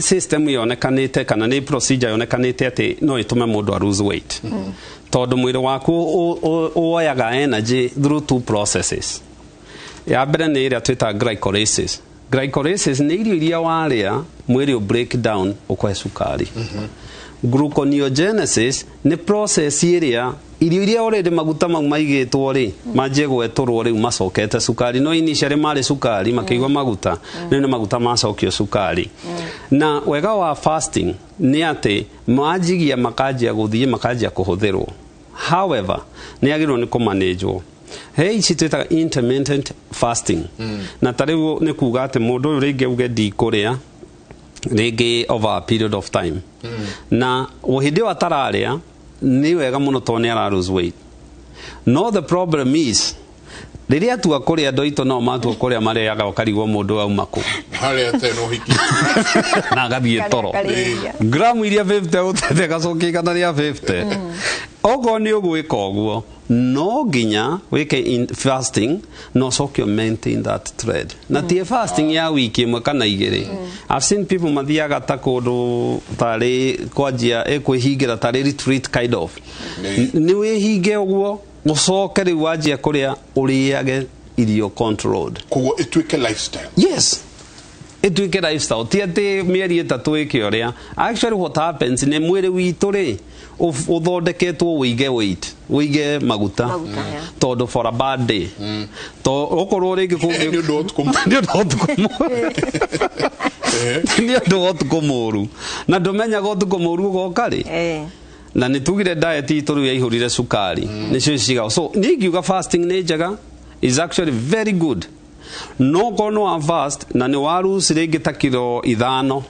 system yonekanite kana ni procedure yonekanite ati no itume mundu a lose weight tondu mwiri waku uoyaga energy through two processes ya mbere ni iria twita glycolysis ni irio iria waria mwiri u break down ukwe sukari gluconeogenesis ni process iria irio already maguta mau maigitwo ri manjie gweturwo riu macokete sukari no initially mari sukari makigwa maguta ni maguta macokio sukari na wega wa fasting ni ati majigia makajia guthie makajia kuhuthirwo however ni agirwo ni kumanageo ici twitaga intermittent fasting na tariu ni kuga ati mundu uyu ringi uge ndikuria ringi over a period of time na uhindi wa tararia ni wega muno to ni ara lose weight no the problem is riria tu akuria ndoito no matu akuria mariaga ukarigwo mundu au maku haria te no hiki na gathie toro gramu iria 50 utete gacoki kana ria 50 ogo ni ogwika oguo no ginya wike in fasting no sokyo maintain that thread na tie fasting ya wiki imwe kana igiri. I've seen people mathiaga ta kundu tari kwanjia ekwihingira tari retreat kind of ni wihinge oguo ucoke riu wanjia kuria uriage irio controlled kugo itwike lifestyle. Yes, itwike lifestyle ti ati mieri itatu iki uria. Actually what happens ni mwiri witu ri uthondeketwo wige weight wige maguta todo for a bad day to okorwo ringi kungi ni ndo tukumuru na ndumenya go tukumuru goka ri na nitugire diet itu ru yaihurire sukari nicio ciga. So nigiuga fasting ni njega is actually very good. No kono fast na ni waru siringi ta kilo 5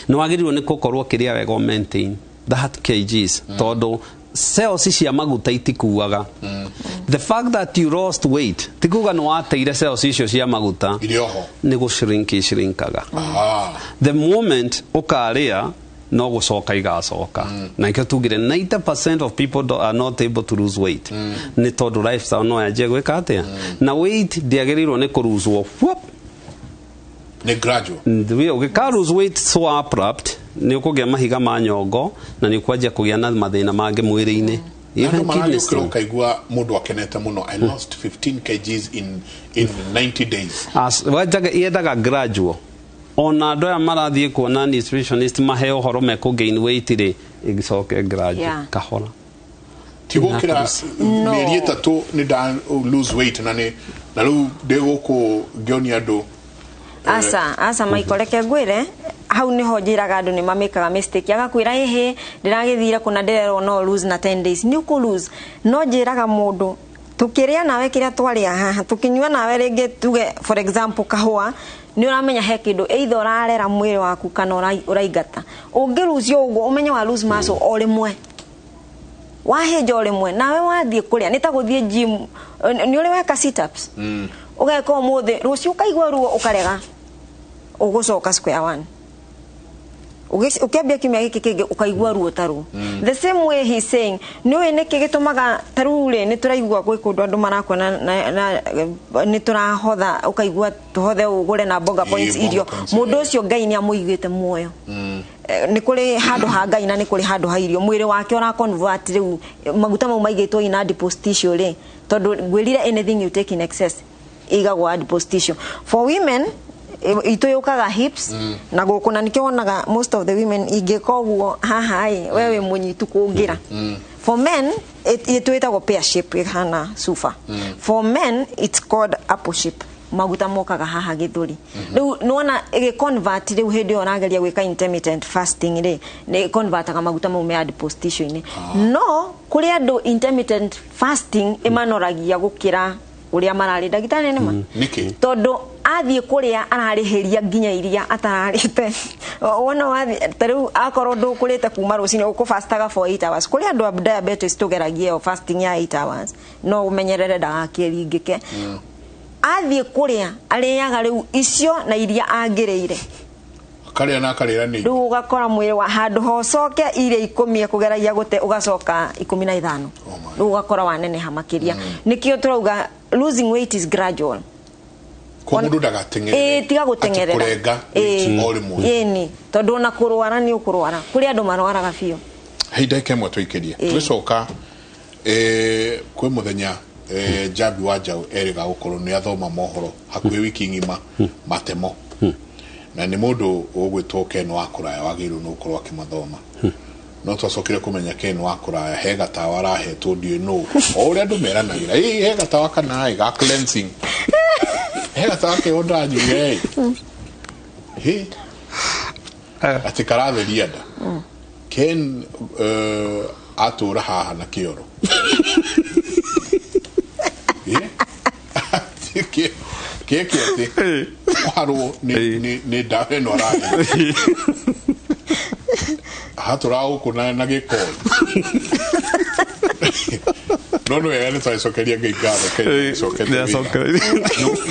no wagirirwo ni gukorwo kiria wega maintain that kgs todo cells cia maguta itikuaga. The fact that you lost weight tikuga no ateire cells icio cia maguta irioho ni gushrinkaga. The moment ukaria no gucoka igacoka na ikio tugire 90% of people are not able to lose weight ni todo lifestyle no yaje gwika atia na weight diagirirwo ni kuruzwo ni gradual. We ugika lose weight so abrupt ni ukugia mahiga ma nyongo na ni kwajia kugia na mathina mangi mwiri-ini. Even kidneys kaigua mundu akenete muno I lost 15 kgs in 90 days. As wajaga yedaga gradual ona ndo ya marathie kuona nutritionist mahe uhoro me ku gain weight ri igicoke gradual kahora tigukira mieri itatu ni da lose weight na riu ndego ku gioni andu asa maikoreke ngwire hau niho njiraga andu ni mamekaga mistake agakwira ehe ndiragithira kuna ndirero no lose na 10 days ni ku lose no njiraga mundu tukiria nawe kiria twaria haha tukinywa nawe ringi tuge for example kahua ni uramenya he kindu either urarera mwiri waku kana uraigata ungirucio uguo umenya wa lose muscle o rimwe waheja o rimwe nawe wathie kuria nitaguthie gym ni uri weka sit ups ugeka umuthi rucio ukaigwa ruo ukarega ugucoka square one ukiambia kimya giki kingi ukaigwa ruo taru. The same way he's saying no niki gitumaga tarure ni turaigwa gwi kundu andu marakona na ni turahotha ukaigwa tuhothe ugure na bonga points irio mundu ucio Ngai ni amuigite muoyo ni kuri handu ha Ngai na ni kuri handu ha irio mwiri wake ora convert riu maguta mau maigitwo in adipose tissue ri tondu gwirire anything you take in excess igagwa adipose tissue. For women itoyokaga hips na gukuna nikio wonaga most of the women igikoguo haha wewe munyitu kungira. For men it wetagwo pear shape hana sufa. For men it's called apple shape maguta mokaga haha githuri riu nona ige convert riu hindi onageria gwika intermittent fasting ri ni convertaga maguta mau me adipose tissue ini no kuri andu intermittent fasting imanoragia gukira uria marari ndagitari nima niki tondu athie kuria ararihiria nginya iria atararite wona wathi tariu akorwo ndukurite kuma rucini ukufastaga for 8 hours kuri andu ab diabetes tugeragie fasting ya 8 hours no umenyerere ndagakiringike athie kuria ariaga riu icio na iria angirire karia na karira ni riu ugakora mwiri wa handu hocoke iria 10 kugeragia gute ugacoka 15 riu ugakora wanene hamakiria nikio turauga losing weight is gradual ko mundu ndagatengere tiga gutengerera kurenga yeni tondu na kurwara ni ukurwara kuri andu marwaraga biu heida kemwe twikirie twicoka kwi muthenya Jabi Wajau eriga gukorwo ni athoma mohoro hakuhi wiki ngima matemo na ni mundu ugwitwo Ken wa kuraya wagiru no ukorwo akimathoma no twacokire kumenya Ken wa kuraya he gatawa arahetwo ndio no uria andu meranagira he gatawa kana ga cleansing he gatawa ke onda nyuge he ati karatheria nda Ken atura haha na kioro Keke kwaro ni dawe no rari hatura ukuna na giko no ya sai sokeria ngeikara kai sokeria no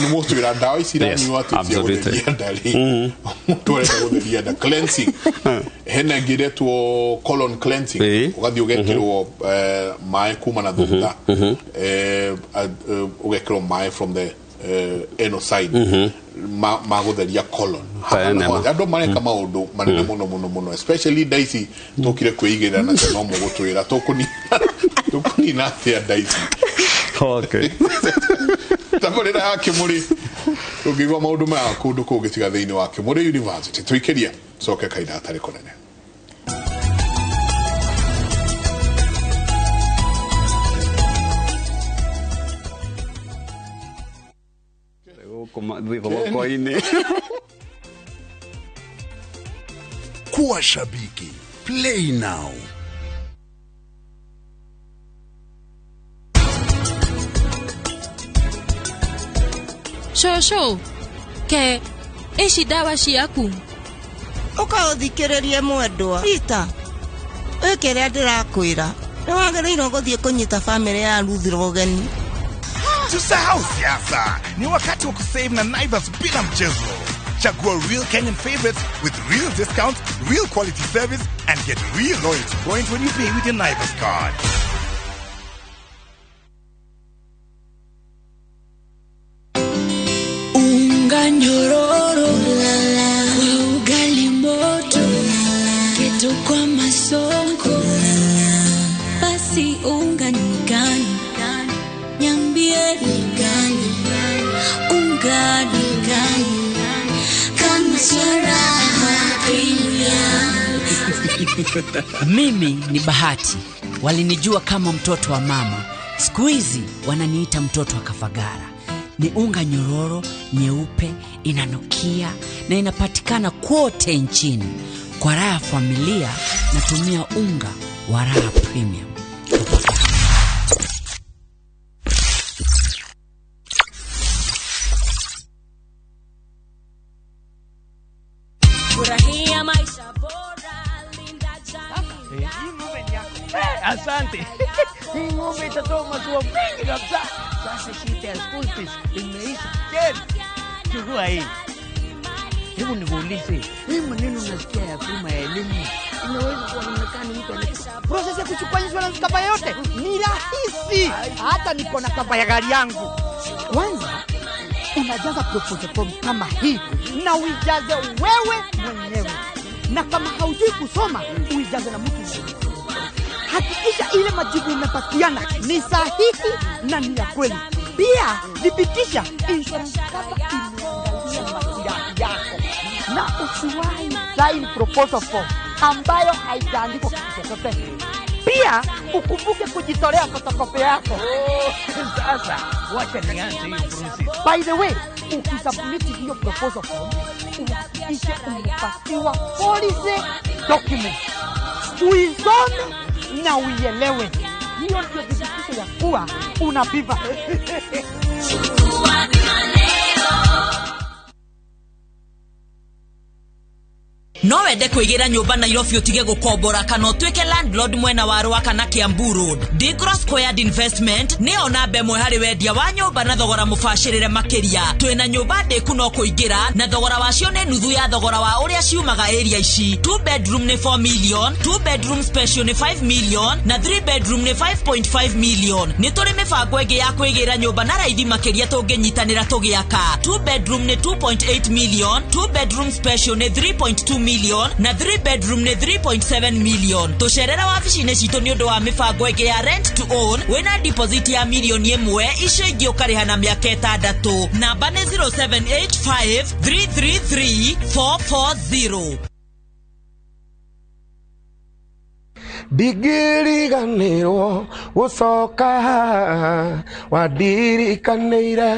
mo tu ira dawa isira ni watu tia guthiria ndari tore guthiria da cleansing hena giretwo colon cleansing ugathi ugekirwo mai kuma na thutha ugekirwo mai from the anal side magutheria colon ando mareka maundu manene muno especially daisi tokire kwigira na no mugutwira tokuni na tia daisi okay taborera ya Kimuri tugigwa maundu ma kundu kugitiga thiini wa Kimuri University tuikeria soke kaida atari konene Kuwa shabiki, play now. Shosho, ke ici dawa ciaku ukauthikirerie mwendwa Peter ikere ndirakwira ni wagiriirwo guthie kunyita family ya Ruthiro geni. Tusahau siasa, ni wakati wa kusave na Naivas bila mchezo. Chagua real Kenyan favorites with real discounts, real quality service, and get real loyalty points when you pay with your Naivas card. Unga nyororo kwa ugali moto kitu kwa masongo basi unga ni gani nyambie ni gani unga ni gani kama sharaha Mimi ni Bahati, walinijua kama mtoto wa mama, siku hizi wananiita mtoto wa Kafagara. Ni unga nyororo, nyeupe, inanukia na inapatikana kote nchini. Kwa raha ya familia natumia unga wa Raha Premium. Furahia maisha bora, linda jamii. Asante. Hii ng'ombe itatoa maziwa mengi kabisa. Sasa shida ya school fees imeisha tena. Chukua hii. Hebu nikuulize, hii maneno nasikia ya bima ya elimu inaweza kuonekana mtu anachukua process ya kuchukua insurance cover yote ni rahisi. Hata niko na cover ya gari yangu. Kwanza unajaza proposal form kama hii na uijaze wewe mwenyewe, na kama haujui kusoma uijaze na mtu mwingine. Hakikisha ile majibu umepatiana ni sahihi na ni ya kweli. Pia thibitisha insurance cover imeangalia maslahi yako, na usiwahi sign proposal form ambayo haijaandikwa kitu chochote. Pia ukumbuke kujitolea photocopy yako. Sasa wacha nianze hiyo process. By the way, ukisubmit hiyo proposal form uhakikishe umepatiwa policy document. Uisome na uielewe. Hiyo ndio thibitisho ya kuwa unabiva. No wende kwigira nyumba Nairobi utige gukombora kana utwike landlord mwena wa Rwa kana Kiambu Road. Digro Squared Investment ni ona bemwe hari wendia wa nyumba na thogora mubashirire makiria. Twina nyumba ndeku no kuingira na thogora wacio ni nuthu ya thogora wa uria ciumaga area ici. 2 bedroom ni 4 million, 2 bedroom special ni 5 million na 3 bedroom ni 5.5 million. Ni turi mibango ingi ya kwigira nyumba na raithi makiria tunginyitanira tugiaka. 2 bedroom ni 2.8 million, 2 bedroom special ni 3.2 million na 3 bedroom ni 3.7 million. Tusherera wabici-ini citu ni undu wa mibango ingi ya rent to own wina deposit ya milioni 1 icio ingi ukariha na miaka 6. Namba ni 0785 333 440. Digiriganirwo gucoka wadirikanire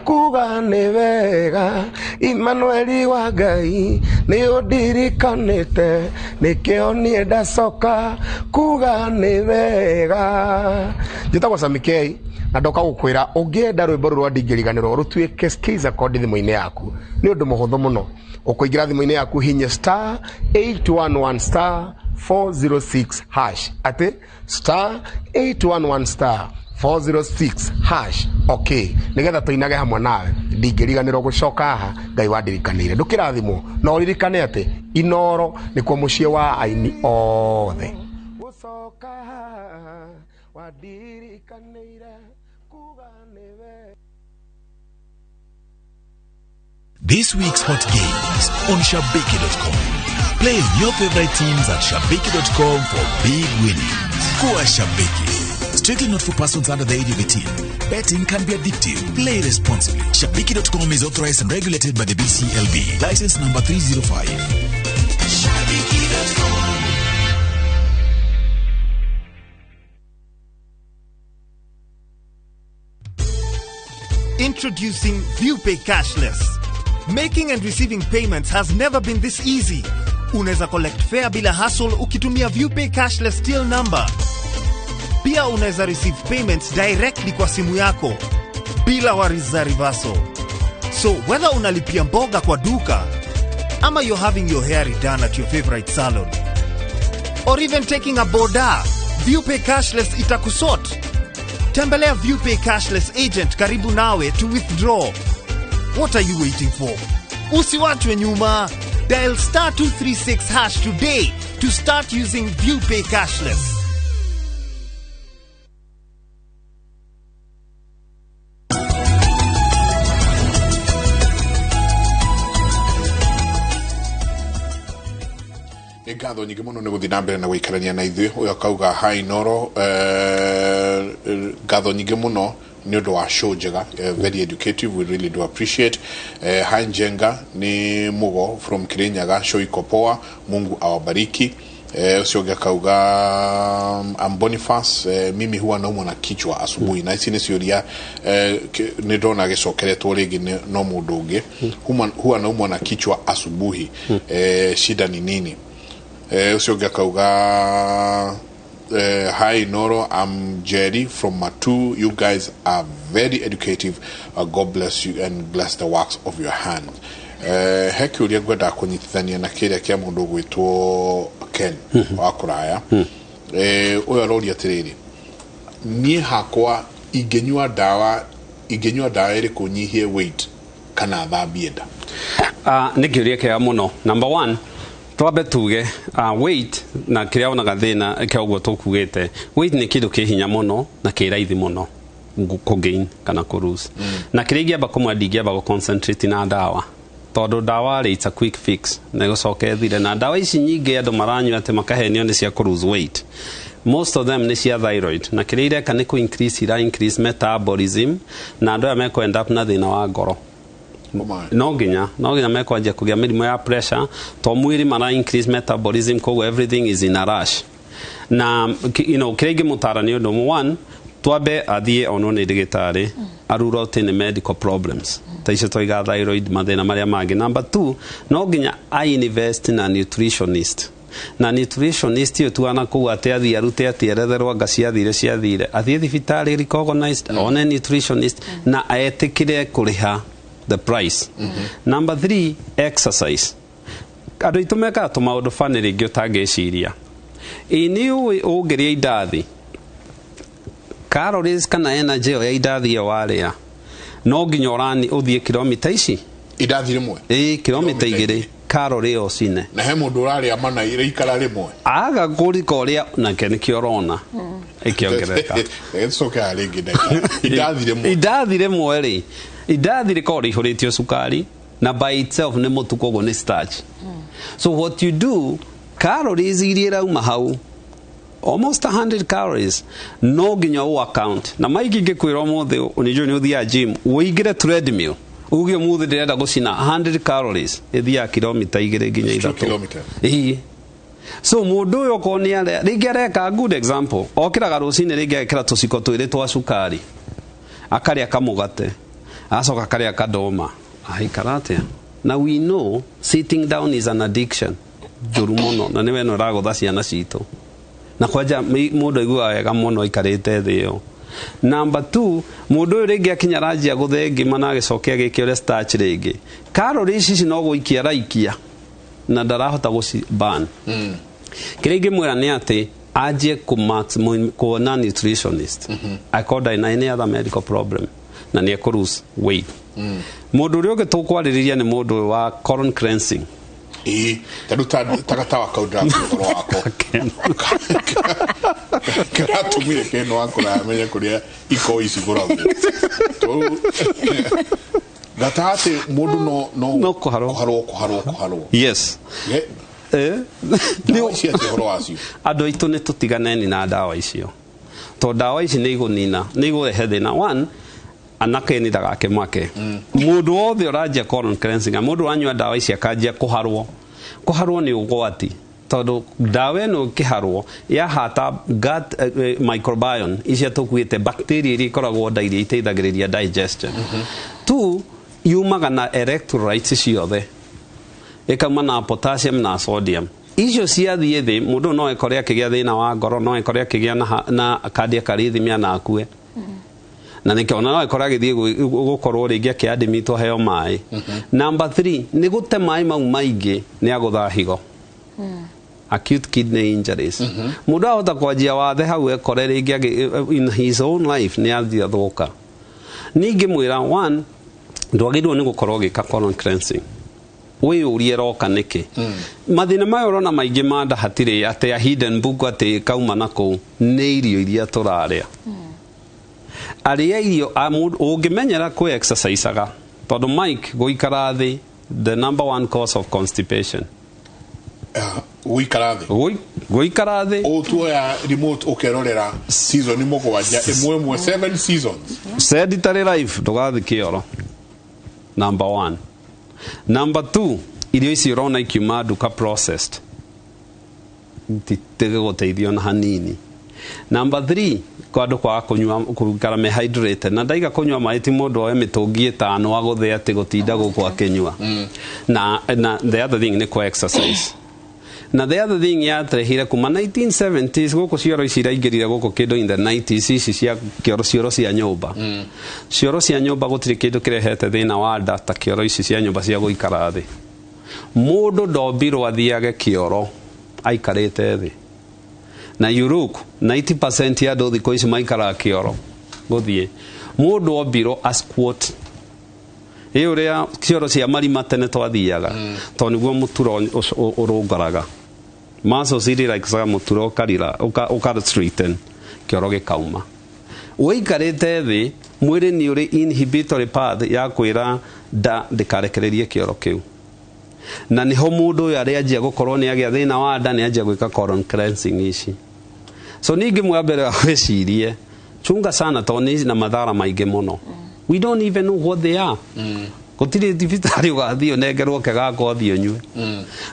kuga ni wega Emmanuel wa Ngai ni udirikanite nikio nie ndacoka kuga ni wega. Njitagwo Samikei na ndoka gukwira ungienda rwimbo rwa digiriganirwo rutuike skiza code thimu-ini yaku ni undu muhuthu muno. Ukuingira thimu-ini yaku hinya star 811 star 406 hash ate star 811 star 406 hash okay nigetha tuinage hamwe nawe ndingiriganirwo gucoka haha ngai wandirikanire ndukirathimo no ririkane ati Inoro ni kwa mucie wa aini othe gucoka haha wandirikanire kuga niwe. This week's hot games on Shabiki.com. Play your favorite teams at Shabiki.com for big winnings. Kuwa Shabiki. Strictly not for persons under the age of 18. Betting can be addictive. Play responsibly. Shabiki.com is authorized and regulated by the BCLB. License number 305. Shabiki.com. Introducing ViewPay Cashless. Making and receiving payments has never been this easy. Unaweza collect fare bila hassle ukitumia ViewPay Cashless till number. Pia unaweza receive payments directly kwa simu yako bila worries za reversal. So whether unalipia mboga kwa duka ama you're having your hair redone at your favorite salon or even taking a boda, ViewPay Cashless itakusort. Tembelea ViewPay Cashless agent karibu nawe to withdraw. What are you waiting for? Usiwachwe nyuma. Dial *236 hash today to start using ViewPay Cashless. Ngatho nyingi muno ni guthii na mbere na guikarania na ithuĩ uyu akauga hi Inoro ngatho nyingi muno ni undu wa show njega very educative, we really do appreciate. Hi Njenga ni mugo from Kirinyaga, show iko poa, Mungu awabariki. Ucio akauga Boniface, mimi huwa naumwa na kichwa asubuhi na ici ni ciuria ni ndona gicokeretwo ringi no mundu ungi huwa naumwa na kichwa asubuhi, shida ni nini? Ucio akauga hi Inoro, I'm Jerry from Matu. You guys are very educative. God bless you and bless the works of your hand. Heki uria gwenda kunyitithania na kiria kia mundu gwitwo Ken wa kuraya. Uyo aroria tiriri. Nie hakwa ingenyua dawa iri kunyihie weight kana thambie nda. Ni kiuria kia muno. Number 1, twabe tuge weight na kiria ona gathina kia ugo tukugite. Weight ni kindu ki hinya muno na ki raithi muno ku gain kana ku lose. Na kiria ingiamba kumwandigia ba concentrate na dawa. Todo dawa it's a quick fix. Na gucoke thire na dawa ici nyingi andu maranyua ate makahenio ni cia ku lose weight. Most of them ni cia thyroid. Na kiria ireka ni ku increase metabolism na andu ameko end up na thina wa ngoro. No ginya mekwanjia kugia mirimo ya pressure to mwiri mara increase metabolism koguo everything is in a rush. Na kiria mutara ni undu 1 twabe athie ono ni ndigitari arura utine medical problems taicio toiga thyroid mathina maria mangi. Number 2 no ginya I invest in a nutritionist. Na nutritionist yo tuana ku ate athi arute ati eretherwa ngaciathire athie thibitari recognized one nutritionist na aetikire kuriha the price. Number 3 exercise. Adu itumeka to maundu faniri ngĩutangĩciria ini ũngeria indathi calories kana energy ya indathi ya waria no nginya urani uthie kilomita ici indathi rimwe kilomita 2 calorie o cine na he mundu uraria mana ikara rimwe aga kurika uria na kenikio rona ikiongereka ecoka ringi indathi rimwe ri indathi rikori huritio sukari na by itself ni mutuko ni starch. So what you do, calories iriera umahau almost 100 calories no ginya u account na maigi ngikwira mothe unijo ni uthia gym uigire treadmill ugie muthe ndirenda gucina 100 calories ithia kilomita 2 ginya 3 so mundu uyo koni ale ringi areka good example okiraga rucine ringi akira tuciko twiri twa sukari akaria kamugate asoka akaria kadoma aikarate. Now we know sitting down is an addiction jurumono na niwe no rago ciana cito na kwaja mundu igua wega muno ikarite thio. Number 2 mundu ringi akinya ranjia guthengi mana gicokia gikio starch ringi calories ici no guikia raikia na ndarahota guci ban. Kiringi mwira ni ati aje kuona nutritionist akoda ina any other medical problem na ni lose weight mundu uri ugitukwariria ni mundu wa colon cleansing taruta takatawa kaudra ngoro wako karatumire keno wako na menye kuria iko isi gora to gatate mundu no kuharo yes ni cia horo acio ando itu ne tutiganeni na dawa icio to dawa ici ni igunina ni igurehe thina one anake ni dagake make mundu wothe urajia colon cleansing mundu anywa dawa ici akajia kuharwo ni ugwati tondu dawa no kiharwo ya hata gut microbiome icia tukwite bacteria iri koragwo ndairi iteithagiriria digestion tu yumaga na electrolytes ciothe ikauma na potassium na sodium icio ciathie thi mundu no ekore akigia thina wa ngoro no ekore akigia na cardiac arrhythmia na akue na nikiona no ekore agithie gukorwo ringi akiadimito heo mai number 3 ni gute mai mau maingi ni agutha higo acute kidney injuries mundu ahota kwajia wathe hau ekore ringi in his own life ni athia thuka ningi mwira one ndwagirwo ni gukorwo gika colon cleansing we urie roka niki mathina mayo rona maingi manda hatire ate a hidden book ate kauma nako ni irio iria turaria aria irio ungimenyera ku exerciseaga tondu Mike guikara thi the number one cause of constipation guikara thi o tuoya remote ukerorera season mugwanja imwe 7 seasons sedentary life ndugathi kioro number 1 number 2 irio ici urona ikiuma duka processed titege guteithio na hanini number 3 kwandu kwa kunywa kugara me hydrated na ndaiga kunywa mai ti mundu oe mitungi 5 aguthe ati gutinda guku akinywa na the other thing ni ku exercise na the other thing ya trehire kuma 1970s guku cioro ici iraingirire guku kindu in the 90s ici cia cioro cia nyumba cioro cia nyumba gutiri kindu kirehete thina wa nda ta cioro ici cia nyumba cia guikara thi mundu ndombirwo athiage kioro aikarite thi na Europe 90% ya ndothi ko ici maikara kioro guthie mundu ombirwo a squat uria cioro cia marima tene twathiaga to niguo muturo urungaraga maso city like sa muturo karira ukara straighten kioro gikauma uikarite thi mwiri ni uri inhibitory path ya kwira da ndikarekererie kioro kiu na niho mundu yari ajia gukorwo ni agia thina wa nda ni ajia gwika colon cleansing ici so ningi mwambere wa kwicirie chunga sana to ni na madhara maingi muno we don't even know what they are gutiri thibitari ugathio nengerwo kega gothio nywe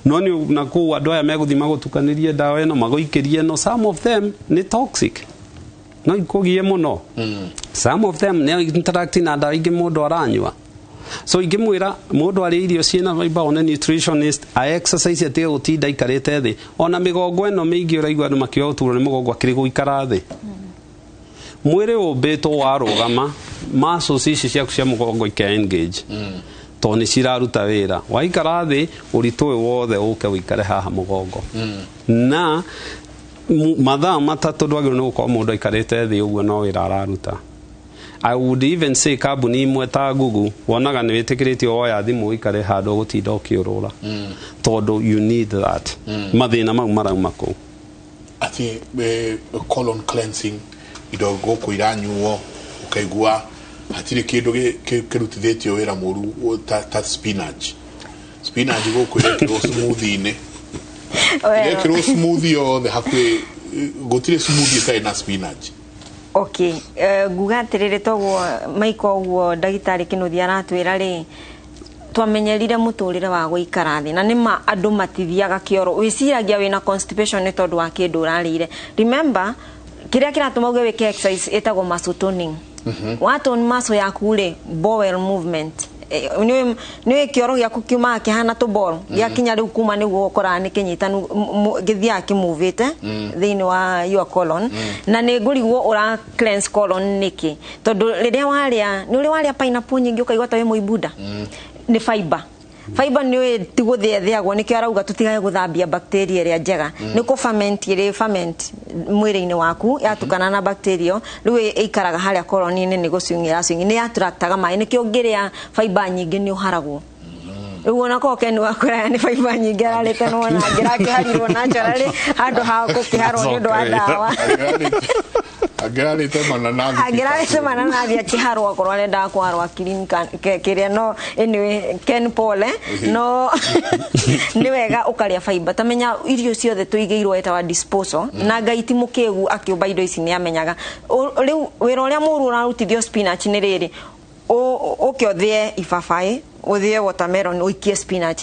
no ni na ku andu aya meguthima gutukanirie dawa eno magoikirie no some of them ni toxic no ikugie muno some of them ne interact na dawa ingi mundu aranywa so ingimwira mundu ari irio ciena fiber on nutritionist a exercise ate gutinda ikarite thi ona migongo eno mingi uraigwa andu makio uturo ni mugongo akiri guikara thi mwire ubito warugama muscles ici ciaku cia mugongo ike engage to ni ciraruta wira waikara thi uritu wothe uke wikare haha mugongo na mathaa matatu ndwagirwo ni gukorwo mundu aikarite thi uguo no wira araruta I would even say kabuni imwe ta Google wonaga ni witikiritio oya thimu ikare handu gutinda ukiurura tondu you need that mathina mau marauma ku ati colon cleansing idogo kuiranyuo ukaigua hatire kindu kirutithitio wira muru ta spinach go kwirekiro smoothie ne kwirekiro smoothie o the hakwe gutire smoothie ta na spinach. Okay, guga atiriri toguo maiko guo ndagitari kinuthi aratwira ri twamenyerire muturire wa guikara thi na nima andu matithiaga kioro wiciragia wina constipation ni tondu wa kindu urarire. Remember kiria kiratuma uge wike exercise etagwo muscle toning watone muscle yaku ri bowel movement ni kioro gyaku kiuma kihana to ball yakinya riu kuma niguo ukora ni kinyitanu githia kimuvite thini wa your colon na ni ngurigwo ura cleanse colon niki tondu riria waria ni uri waria pineapple nyingi ukaigwa ta we muibuda ni fiber fiber ni tiguthiathagwo nikio arauga tutigaye guthambia bacteria ria njega niko ferment ire ferment mwiri-ini waku yatukana na bacteria riu ikaraga haria colony-ini ni gucungira ni attractaga mai nikio ngiria fiber nyingi ni uharagwo Uona ko ken wakora ni fiber nyingi aralete no na ngira kiharirwo na njarari handu ha kukiharwo ni undu wa dawa Agerarite mananathi akiharwo akorwo arenda kwarwa clinic kiria no anyway Ken Pole no ni wega ukaria fiber tamenya irio ciothe tuigeirwo eta wa disposal na gaiti mukegu akiumba indo ici ni amenyaga riu wira uria muru urarutithio spinach ni riri ukiothie ibabai uthie watermelon uikie spinach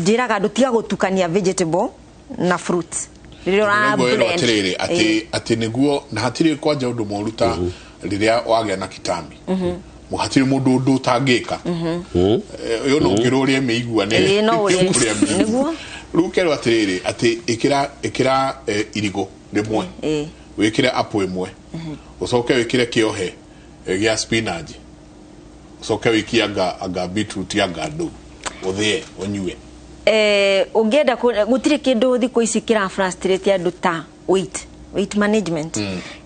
ndiraga ndutiga gutukania vegetable na fruits blend ati niguo na hatiri kwanja undu moruta riria wagea na kitambi muhatiri mundu undu tangika yo no ngirorie meigua ne niguo rukero ati ikira irigo rimwe wikire apple imwe ucoke wikire kiohe gia spinach ucoke wikianga anga beetroot yanga ndu uthie unyue ungenda gutire kindu thiko ici kira frustrate andu ta weight management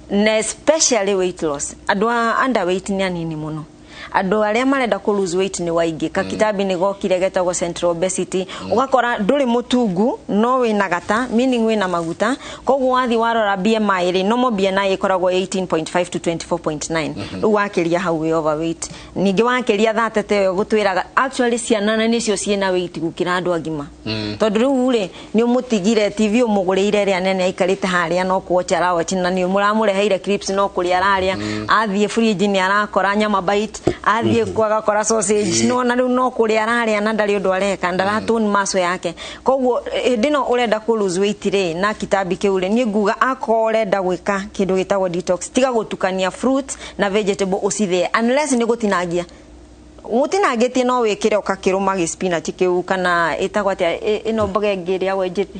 na especially weight loss andu underweight ni anini muno andu aria marenda ku lose weight ni waingi kakitabi ni gokire getagwo central obesity ugakora nduri mutungu no wina gata meaning wina maguta koguo wathi warora BMI ri no mo BMI ikoragwo 18.5 to 24.9 uwakiria hau we overweight ningi wakiria thatete yo gutwiraga actually ciana nicio ciena weight gukira andu agima tondu riu ri ni umutigire TV umugurire ria nene aikarite haria no kuocha rawa china ni muramureheire clips no kuria raria athie fridge ni arakora nyama bite athie kwaga kora sausage no na riu no kuria raria na ndari undu areka ndaratuni maso yake koguo ndino urenda ku lose weight ri na kitabi kiure ni nguga akorenda gwika kindu gitagwo detox tiga gutukania fruit na vegetable ucithie unless ni gutinangia mutinangitie no wikire ukakiruma gi spinach kiu kana itagwo atia ino mboga ngiria wenjete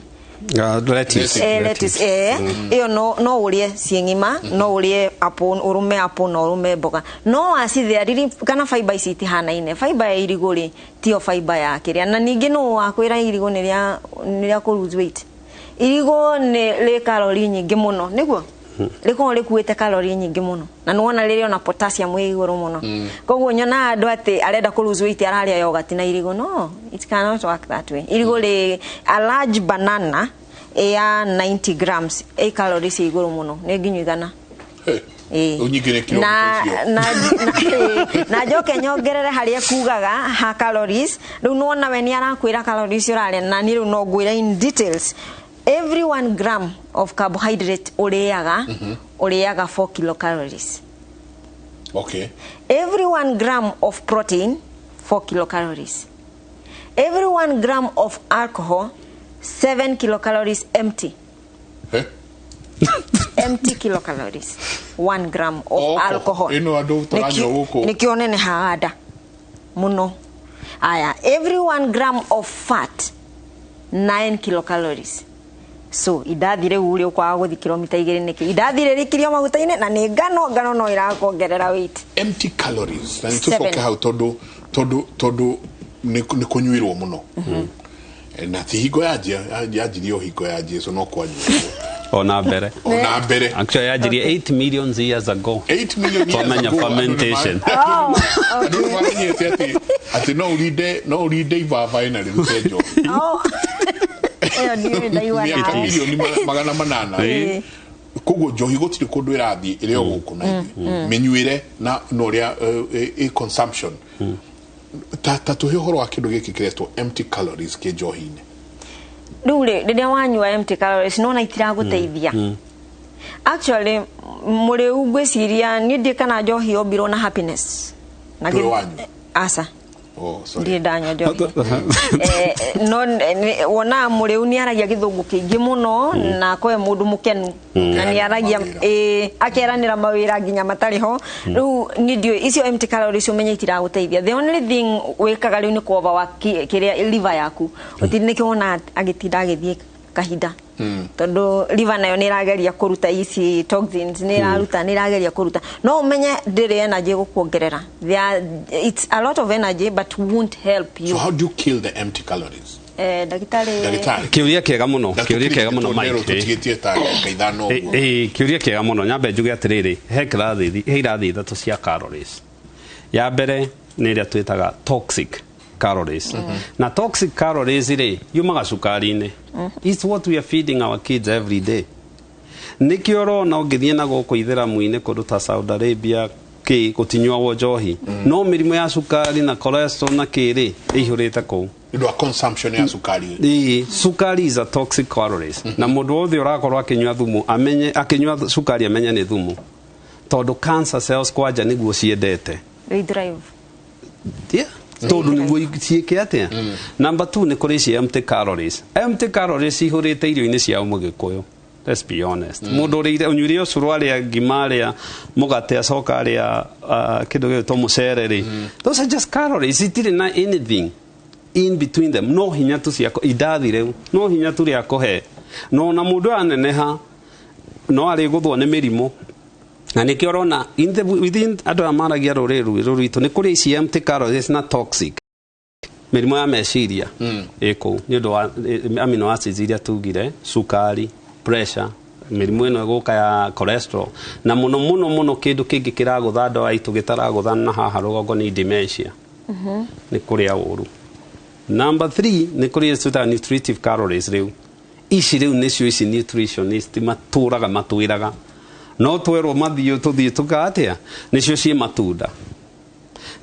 lettuce iyo no urie ciengima no urie apple urume apple no urume mboga no acithia riri kana fiber iciti hanaine fiber ya iriguri tio fiber ya kiria na ningi no akwira irigo niria ku lose weight irigo ni le calorie nyingi muno niguo liko likuite calorie nyingi muno na nuona riri ona potassium wi iguru muno koguo nyona andu ati arenda ku lose weight araria yogurt na irigo no it cannot work that way irigo le a large banana ya 90 grams calories iguru muno ne ginyu igana na joke nyongerere haria kugaga ha calories riu nuona we ni arakwira calories uraria na ni riu no gwira in details every 1 gram of carbohydrate uriaga 4 kilocalories. Okay. Every 1 gram of protein 4 kilocalories. Every 1 gram of alcohol 7 kilocalories empty. Empty kilocalories. 1 gram of alcohol. Ino adu taranyo huko. Nikione ni haada muno. Aya, every 1 gram of fat 9 kilocalories. So idathire uri kwa guthi kilomita 2 niki idathire rikirio maguta-ine na ni ngano no irakongerera weight. Empty calories. Na nitucoke hau tondu ni kunyuirwo muno. Na ti higo yajirio higo ya Jesu no kwanyuirwo. Ona mbere actually yajirie 8 million years ago 8 million years ago fermentation ati no uride ivava ina rirutejo milioni magana manana koguo njohi gutiri kundu irathi irio guku na menyuire na noria consumption ta tuhe horo wa kindu giki kiretwo empty calories ke njohi-ine Dure, riria wanyua empty calories no na itira guteithia. Actually, muri ugweciria ni ndikana njohi obiro na happiness. Na asa. Oh, sorry. Ndiye danyo njohi. No wona muri uni aragia githungu kingi muno na kwe mundu mukenu. Na ni aragia akeranira mawira nginya matari ho. Riu ni ndio icio empty calories umenya itira guteithia. The only thing wekaga riu ni kuova wa kiria liver yaku. Utini kiona agitinda agithie kahinda tondu liver nayo ni rageria kuruta isi toxins ni raruta ni rageria kuruta no umenye ndiri energy gukuongerera it's a lot of energy but won't help you. So how do you kill the empty calories? Dagitari kiuria kiega muno Mike tutigitie ta kaithano kiuria kiega muno nyambe njuge atiriri he irathi ithatu cia calories. Ya mbere ni iria twitaga toxic calories. Na toxic calories ri yumaga cukari-ini. It's what we are feeding our kids every day. Nikio rona ungithie na guku ithiramu-ini kuruta Saudi Arabia gutinywa njohi no mirimo ya cukari na cholesterol na kiri ihurite ku ndio consumption ya sukari. Sukari is a toxic calories. Na mundu wothe urakorwo akinywa thumu amenye akinywa sukari amenye ni thumu tondu cancer cells kwanja niguo ciendete they drive tondu niguo ciike atia. Number 2 ni kuri cia empty calories ihurite irio-ini cia Mugikuyu. Let's be honest. Mundu rire unyuire ucuru aria ngima aria mugate acoka aria kindu gitwo mucereri. Those are just calories. It didn't anything in between them. No hinya tu cia idathi reu no hinya tu ria kuhe no na mundu aneneha no ari guthwo ni mirimo na nikio rona within andu amaragia ruritu ni kuri cia empty calories na toxic mirimo ya meciria iko ni undu wa amino acids iria tugire sukari pressure mirimo ino guka ya cholesterol na muno kindu kingi kiragutha ndo aitu gitaragutha na haha rugongo ni dementia ni kuria uru. Number 3 ni kuria tuta nutritive calories reu ici reu nicio ici nutritionist maturaga matwiraga no twerwo mathio tuthie tukatia nicio cie matunda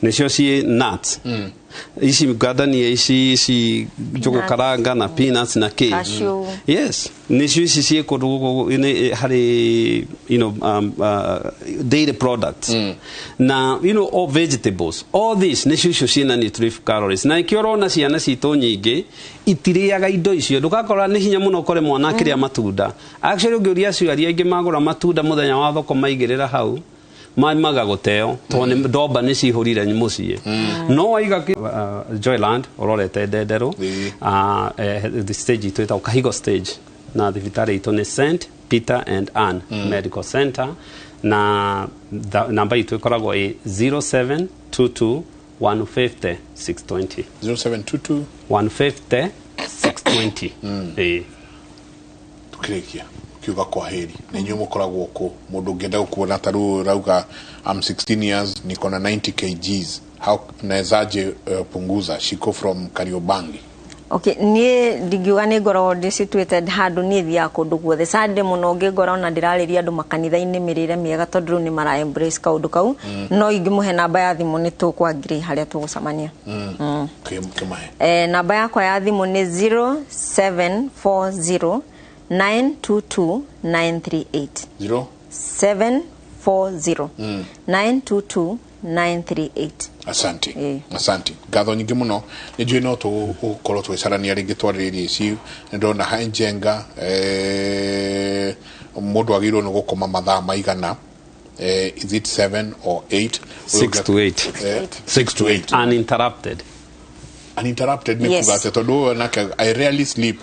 nicio cie nuts ici mgadani ici jogo karanga na peanuts na cashew. Yes nicio ici cie kurugo hari dairy products na all vegetables all this nicio icio cie na nutritive calories na ikiorona ciana citu nyingi itiriaga indo icio ndukakora ni hinya muno kore mwana akiria matunda actually ungiuria ciuria ingi magura matunda muthenya wa thoko maigirira hau maga guteo tone ndomba ni cihurire mucie no waiga Joyland ororete ndendero the stage twita Kahigo stage na thibitari itu ni St Peter and Anne Medical Center na namba itu ikoragwo 0722 150 620 0722 150 620 tukirikia kiuga kwa heri na nyumo koragwo ku mundu ngenda kuona taru rauga I'm 16 years niko na 90 kgs how naezaje punguza shiko from Kariobangi. Okay nie ndigiuga ni ngoro situated handu ni thia kundu guothe sande muno ngigora na ndirariria andu makanitha-ini mirire miega tondu ni mara embrace kaundu kau no ingimuhe namba ya thimu ni tukwangire haria tugucamania namba yakwa ya thimu ni 0740 922 938 0740 922 938. Asante gatho nyingi muno ni njui no tukorwo twicarania ringi twariririe ici ndona hanjenga mundu agirwo ni gukoma mathaa maigana is it 7 or 8 6 to 8 6 to 8 uninterrupted ni kugate tondu nake I rarely sleep.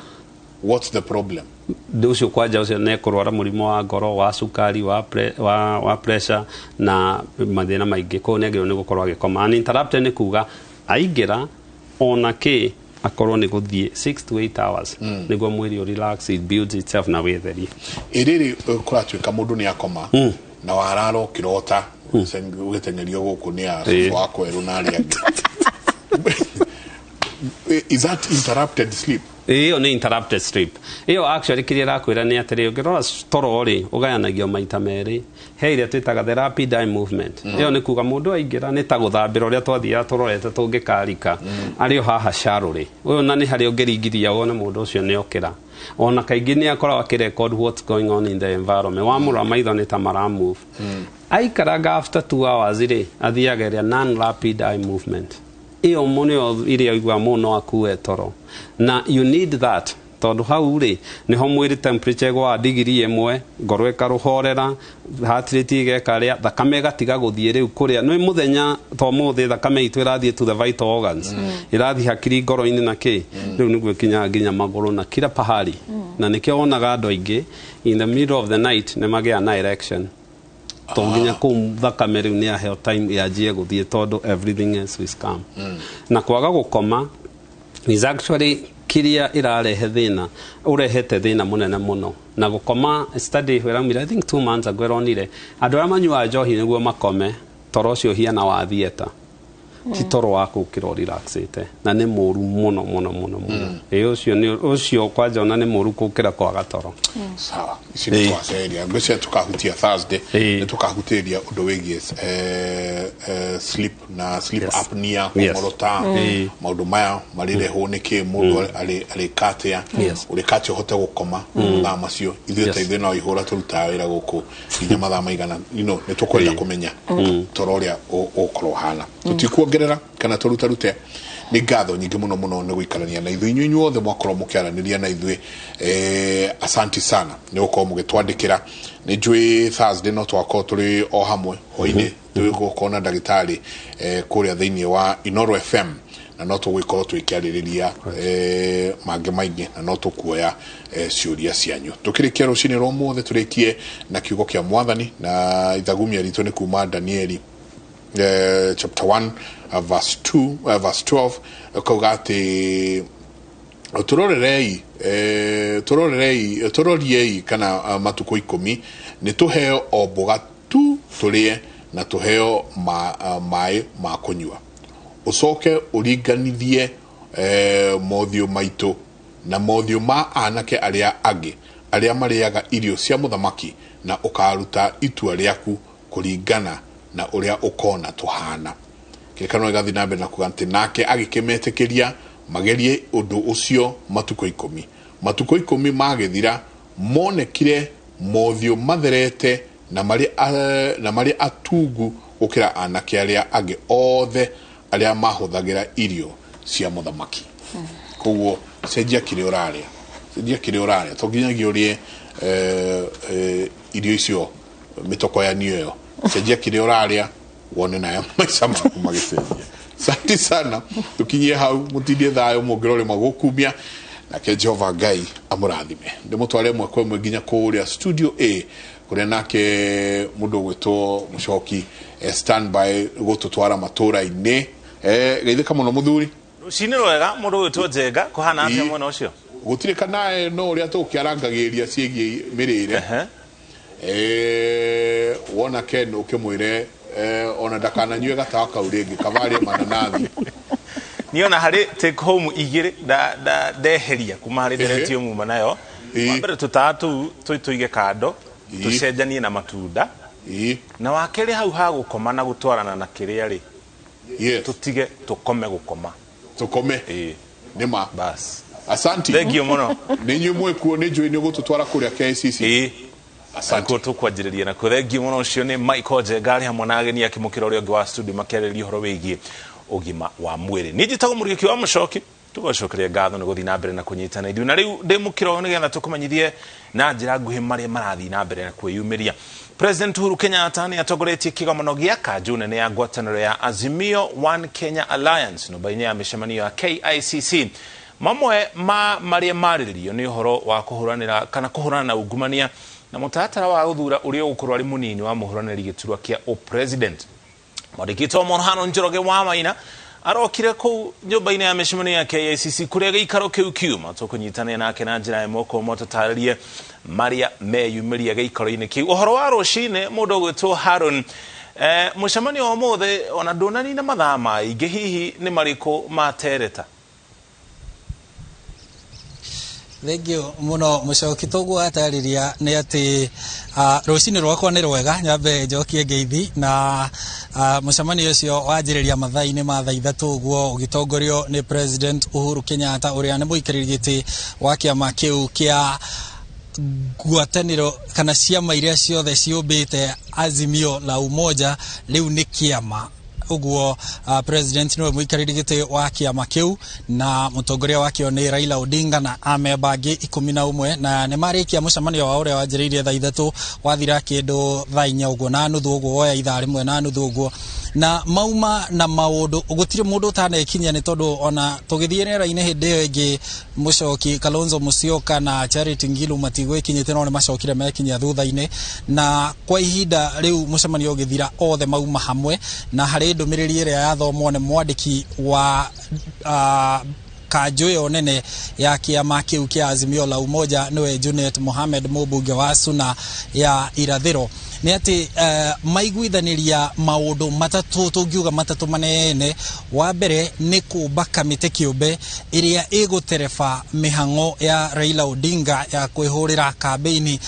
What's the problem? Nducio kwaja ucio ne kurwara murimo wa ngoro wa sukari wa pressure na mathina maingi ko negiro ni gukorwa agikoma uninterrupted ni kuga aingira ona ki akorwo ni guthie 6 to 8 hours niguo mwiri relax, it builds itself na wetheri iriri kuratwika mundu ni akoma na wararo kirota ugetengerio guku ni wako eru na ari is that interrupted sleep? Iyo ni interrupted sleep. Iyo actually kirira kwira ni atiri ungirora toro ri ugayanagio maita meri he iria twitaga the rapid eye movement. Iyo ni kuga mundu aingira ni ta guthambira uria twathia turorete tungikarika ari haha sharuri uyu na ni hari ungiringithia wona mundu ucio ni okira ona kaingi ni akora akirecord what's going on in the environment wa mura maitho ni ta mara move aikaraga after 2 hours ri athiageria non rapid eye movement. Iyo monyo iria igwa muno akue toro na you need that tondu hau ri niho mwiri temperature gwa degree 1 ngoro ikaruhorera heart rate igekaria thakame gatiga guthie riu kuria no muthenya to muthi thakame itu irathie to the vital organs irathi hakiri ngoro-ini na ki riu niguo kinya nginya maguru na kila pahali na nikio onaga andu aingi in the middle of the night ne magia na erection to nginya thakame riu ni aheo time yanjie guthie tondu everything else is calm na kwaga gukoma is actually kiria irarehe thina urehete thina munene muno na gukoma study where I think 2 months ago ronire andu ara manyua njohi niguo makome toro cio hiana wa thieta ti toro wako kiro relaxite na ne moru muno ucio kwa jona ne moru kukira kwa gatoro sawa ici ni twaceria ngwĩciria tukahutia Thursday ni tukahutiria undu wigie sleep na sleep apnea kumorota maundu maya marirehwo ni ki mundu ali katia uri katia hote gukoma na macio ithuĩ ta ithuĩ no ihura turuta wĩra guku nginya mathaa maigana ni tukwenda kumenya toro uria ukorwo hana tutikuongerera kana turutarute ni ngatho nyingi muno ni guikarania na ithuĩ inyuĩ othe mwakorwo mukiaraniria na ithuĩ asanti sana ni ukorwo mugitwandikira ni njui Thursday no twakorwo turi o hamwe hoini tugukorwo ndagitari kuria thiini wa Inoro FM na no tugwikorwo twikiaririria mange maingi na no tukuoya ciuria cianyu tukirikia rucini rwa mothe turikie na kiugo kia mwathani na ithagumia ritu ni kuma Danieli chapter 1 verse 2 verse 12 kogati turorei kana matuko 10 ni tuheo oboga tu turie na tuheo mai ma kunyua usoke uringanithie mothio maitu na mothio ma anake aria mariaga irio cia muthamaki na ukaruta itua riaku kuringana na uria ukona tuhana kekano igathi nambe na kugante nake agikemetekeria magerie undu ucio matuko 10 magethira monekire mothio matherete na mari atungu ukira anake aria age othe aria mahuthagira irio cia muthamaki koguo cenjia kire uraria toginyagia urie irio icio mitoko ya niyo cenjia kire uraria wone nayo maisha maku magicenjia santi sana tukinyie hau mutindie thayo mugirore magukumia na ke Jehova Ngai amurathime ndimutware mwekwe mweginya kuria studio A kuria nake mundu gwitwo mucoki standby gututwara matura ine geithika muno muthuri rucini rwega mundu gwitwo Njenga kuhana atia mwana ucio gutirika nae no uria tukiarangagiria ciegie mirire wona ken ukimwire ona ndakana nyue gatawa kauringi kavaria mananathi niona hari take home igire da deheria kuma hari deretio muma nayo mbere tutatu tuige kando tucenjanie na matunda na wakere hau ha gukoma na gutwarana na kiria ri tutige tukome gukoma tukome nima bas asanti thegio muno ninyu mwekuo ni njui ni gututwara kuria KCC asante tukwanjiriria na kuthengio muno cio ni Michael Jengari hamwe na ageni akimukira uria wa studio makereria horo wigie ugima wa mwiri ni njitago muriki wa mucoki tugocokeria ngatho ni guthi na mbere na kunyitana ithu na riu ndimukiro ni getha tukumanyithie na njira nguhi maria marathi na mbere na kwiyumiria President Uhuru Kenyatta ni atongoretie kigomano gia kanju nene ya ngwataniro ya Azimio One Kenya Alliance no baina ya mishemanio ya KICC mamwe maria mariririo ni horo wa kuhuranira kana kuhurana na ungumania na mutatara wa uthura uria ukorwo ari munini wa muhuraniri giturwa kia o president Marikito Monhano Njoroge wa Maina arokire ku nyumba-ini ya mishemanio ya KICC kuria giikaro kiu kiuma tukunyitana nake na njira ya moko mototaririe maria meyumiria giikaro-ini kiu uhoro wa rucine mundu gwitwo Harun mushemanio wa mothe ona ndonani na mathama ingi hihi ni mariko matereta Thengio muno mucoki toguo atariria ni ati rucini rwakwa ni rwega nyambe njokie ngeithi na mucemanio ucio wanjiriria mathaa-ini ma thaa 3 uguo ugitongorio ni President Uhuru Kenyatta uria ni muikariri giti wa kiama kiu kia ngwataniro kana ciama iria ciothe ciumbite Azimio la Umoja riu ni kiama uguo president no muikariri giti wa kiama kiu na mutongoria wakio ni Raila Odinga na amemba angi 11 na ni marikia mucemanio wa uria wanjiririe thaa 3 wathira kindu thaa 4 uguo na nuthu uguo oya ithaa rimwe na nuthu uguo na mauma na maundu gutire mundu utanekinya ni tondu ona tugithienera ine hindi yo ingi mucoki Kalonzo Musyoka na Charity Ngilu matigwikinyite no ni macokire mekinya thutha-ine na kwa ihinda riu mucemanio ugithira othe mauma hamwe na hari ndumiriri iria yathomwo ni mwandiki wa kanjũ nene ya kiama kiu kia Azimio la Umoja niwe Junet Mohamed Mubunge wa Suna ya irathiro ni ati maiguithaniria maundu matatu tungiuga matatu manene wa mbere ni kuba kamite kiumbe iria igutereba mihango ya Raila Odinga ya kwihurira kambeini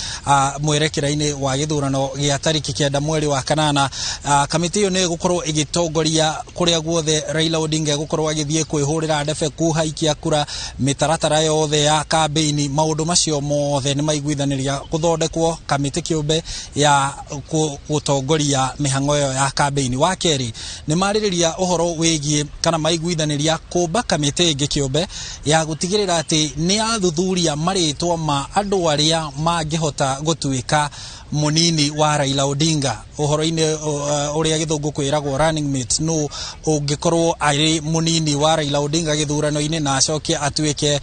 mwerekera-ini wa githurano gia tariki 9 mweri wa kanana. Kamite iyo ni gukorwo igitongoria kuria guothe Raila Odinga gukorwo agithie kwihurira ndebe kuhaikia kura mitaratara yothe ya kambeini. Maundu macio mothe ni maiguithaniria guthondekwo kamite kiumbe ya gutongoria mihango ya kambeini. Wa keri ni maririria uhoro wigie kana maiguithaniria kumba kamite ingi kiumbe ya gutigirira ati ni athuthuria maritwa ma andu aria mangihota gutuika munini wa Raila Odinga. Uhoro-ini uria githungu kwiragwo running mate no ungikorwo ari munini wa Raila Odinga githurano-ini na acoke atuike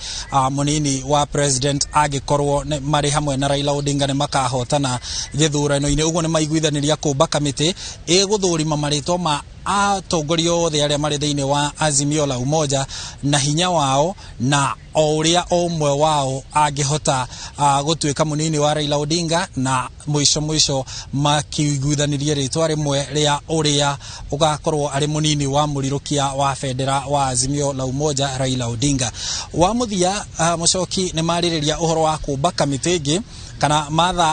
munini wa president agikorwo mari hamwe na Raila Odinga ni makahotana githurano-ini. Uguo ni maiguithaniria kumba kamite iguthurima maritwa ma atongoria othe aria mari thiini wa Azimio la Umoja na hinya wao na uria omwe wao angihota gutuika munini wa Raila Odinga na mwisho makiguithaniria ritwa rimwe ria uria ugakorwo ari munini wa murirukia wa federa wa Azimio la Umoja Raila Odinga. Wa muthia mucoki ni maririria uhoro wa kumba kamite ingi kana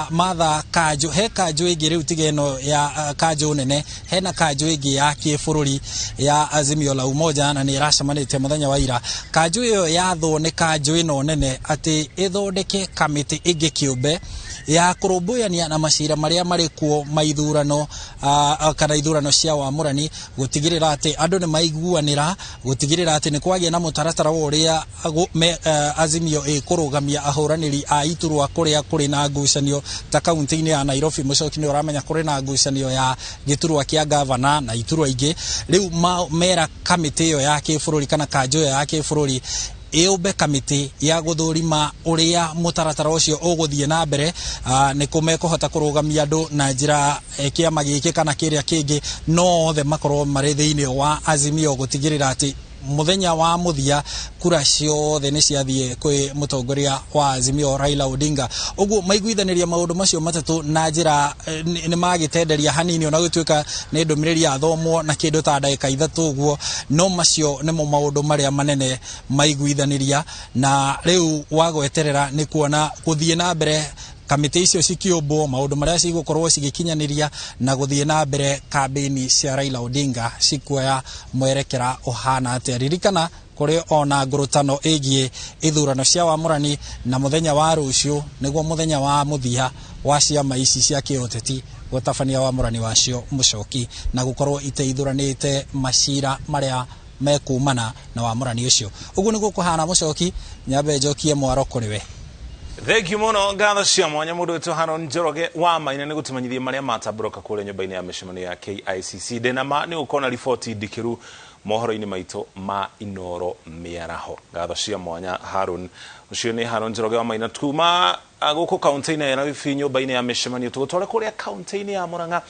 matha kanjũ he kanjũ ingi riu tigeno ya kanjũ nene hena kanjũ ingi ya kibururi ya Azimio la Umoja na ni iracemanite muthenya wa ira. Kanjũ iyo yathwo ni kanjũ ino nene ati ithondeke kamite ingi kiumbe ya kurumbuania na macira maria mari kuo maithurano kana ithurano cia wamurani gutigirira ati andu ni maiguanira gutigirira ati ni kwagia na mutaratara uria Azimio ikurugamia ahuraniri a iturwa kuria kuri na ngucanio ta kaunti-ini ya Nairobi. Mucoki ni uramenya kuri na ngucanio ya giturwa kia gavana na iturwa ingi riu mera kamite iyo ya kibururi kana kanjũ ya kibururi iumbe kamite ya guthurima uria mutaratara ucio uguthie na mbere ni kumekuhota kurugamia andu na njira kiama giki kana kiria kingi no the makorwo mari thiini wa Azimio gutigirira ati muthenya wa muthia kura ciothe ni ciathie kwi mutongoria wa Azimio Raila Odinga. Uguo maiguithaniria maundu macio matatu na njira ni magitenderia hanini ona gutuika ni ndumiriri athomwo na kindu ta ndagika 3 uguo no macio ni mo maundu maria manene maiguithaniria na riu wagweterera ni kuona kuthie na mbere kamite icio cikiumbo maundu maria cigukorwo cigikinyaniria na guthie na mbere kambeini cia Raila Odinga cikuoya mwerekera uhana atia. Ririkana kuri ona ngurutano igie ithurano cia wamurani na muthenya wa rucio niguo muthenya wa muthia wa ciama ici cia kioteti gutabania wamurani wacio mucoki na gukorwo iteithuranite macira maria mekumana na wamurani ucio. Uguo niguo kuhana mucoki nyambe njokie mwaro kuri we. Thank you muno ngatho cia mwanya mundu wetu Haron Njoroge wa maina ni gutumanyithia maria matabroka kule nyumba-ini ya micemania ya KICC ndena ma ni ukona riboti ndikiru mohoro-ini maito ma inoro miaraho. Ngatho cia mwanya Haron ucio ni Haron Njoroge wa maina tuma guku kaunti-ini ya Nairobi nyumba-ini ya micemania tugutwara kuria kaunti-ini ya Murang'a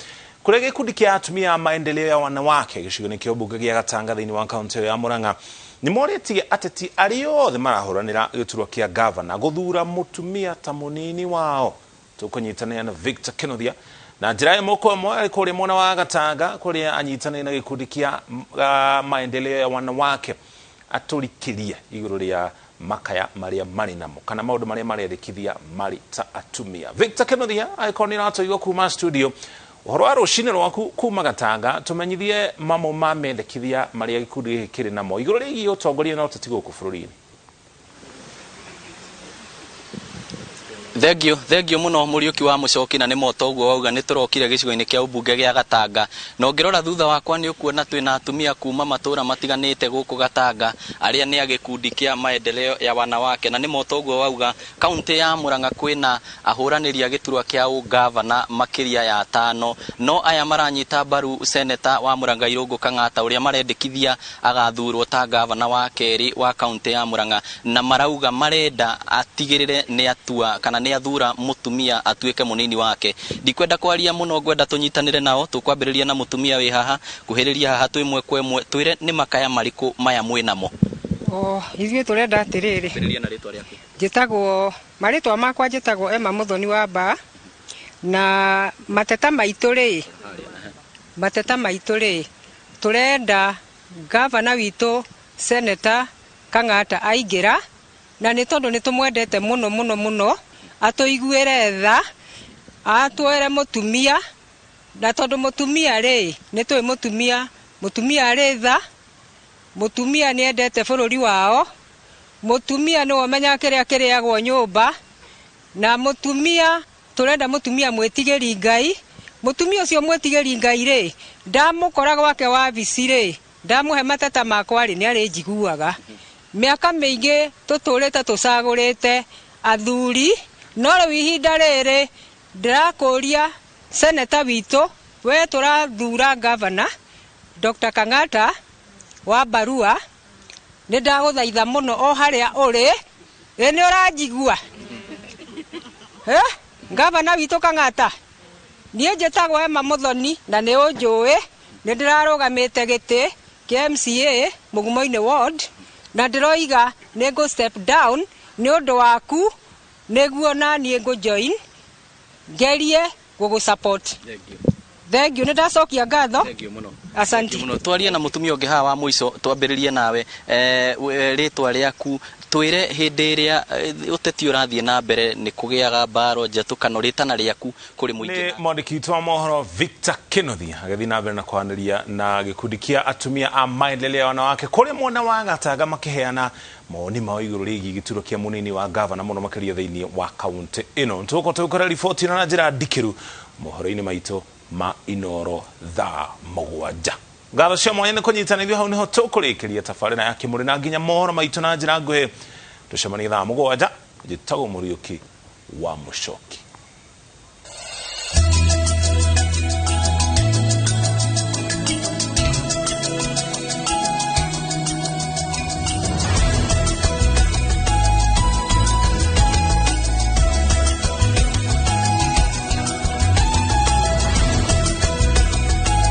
kuria gikundi kia atumia maendeleo ya wanawake gicigo-ini kia ubunge gia Gatanga thiini wa kaunti ya Murang'a ni moretie ateti ariothe marahuranira giturwa kia governor guthura mutumia ta munini wao. Tukunyitanira na Victor Kenothia na njira moko mwa kuri mwana wa Gatanga kuri anyitanira na gikundi kia maendeleo ya wanawake aturikiria iguru ria makaya maria mari namo kana maundu maria marendekithia mari ta atumia. Victor Kenothia aikonira atoigo kuma studio uhoro wa rucini rwaku kuma Gatanga tumenyithie mamo ma mendekithia maria gikundi kiri namo iguru rigi utongoria na uteti guku bururi-ini. Thengio muno Muriuki wa Mucoki na nĩ moto ũguo wauga nĩ tũrokire gĩcigo-inĩ kĩa ũmbunge gĩa Gatanga na ũngĩrora thutha wakwa nĩ ũkuona twĩna atumia kuma matũra matiganĩte gũkũ Gatanga arĩa nĩ agĩkundi kĩa maendeleo ya wanawake na nĩ moto ũguo wauga kaunti ya Murang'a kwĩna ahũranĩri a gĩturwa kĩa ũgavana makĩria ya 5 no aya maranyita mbaru seneta wa Murang'a Irũngũ Kang'ata ũrĩa marendekithia agathurwo ta gavana wa kerĩ wa kaunti ya Murang'a na marauga marenda atigĩrĩre nĩ atua kana nĩ athura mutumia atuĩke munini wake ndikwenda kwaria muno ngwenda tunyitanire nao tukwambĩrĩria na mutumia wĩ haha kuhĩrĩria haha twĩmwe kwa ĩmwe twĩre nĩ makaya marĩkũ maya mwĩnamo ithuĩ tũrenda atĩrĩrĩ njĩtagwo marĩtwa makwa njĩtagwo Emma Muthoni wa Mba na mateta maitũ rĩ tũrenda gavana witũ seneta Kang'ata aingĩra na nĩ tondũ nĩ tũmwendete mũno atũiguĩre tha atwere mutumia na tondũ mutumia rĩ nĩ tũĩ mutumia rĩ tha mutumia nĩ endete bũrũri wao mutumia nĩ wamenya kĩrĩa kĩrĩagwo nyũmba na mutumia tũrenda mutumia mwĩtigĩri Ngai mutumia ũcio mwĩtigĩri Ngai rĩ ndamũkora gwake wabici rĩ ndamuhe mateta makwa rĩ nĩ arĩ njiguaga miaka mĩingĩ tũtũrĩte tũcagũrĩte athuri no rĩu ihinda rĩrĩ ndirakũria seneta witũ we tũrathura gavana Dr. Kang'ata wa Barua nĩ ndagũthaitha mũno o harĩa ũrĩ nĩ ũranjigua gavana witũ Kang'ata niĩ njĩtagwo Emma Muthoni na nĩ ũnjũĩ nĩ ndĩrarũgamĩte gĩtĩ kĩa MCA Mũgumo-inĩ ward na ndĩroiga nĩ ngũ step down nĩ ũndũ waku nĩguo na niĩ ngũ join ngerie gũgũ support thengio nĩ ndacokia ngatho asante muno twarie na mutumia ũngĩ haha wa mũico twambĩrĩrie nawe rĩtwa rĩaku twĩre hĩndĩ ĩrĩa ũteti ũrathiĩ na mbere nĩ kũgĩaga mbaro njatũkano rĩtana rĩaku kũrĩ mũingĩ nĩ mwandĩki witũ wa mohoro Victor Kinothi agĩthiĩ na mbere na kwaranĩria na gĩkundi kĩa atumia a maendeleo ya wanawake kũrĩ mwena wa Gatanga makĩheana mawoni mao igũrũ rĩgiĩ gĩturwa kĩa mũnini wa gavana mũno makĩria thĩinĩ wa kaunti ĩno tũgũkorwo tũgĩkora riboti na njĩra ndikĩru mohoro-inĩ maitũ ma Inoro thaa 7 ngatho cia mwanya nĩ kũnyitanĩrio hau nĩho tũkũrĩkĩria tabarĩra ya Kimuri na nginya mohoro maitũ na njĩra nguhĩ tũcemanie thaa 7 njĩtagwo Muriuki wa Mucoki.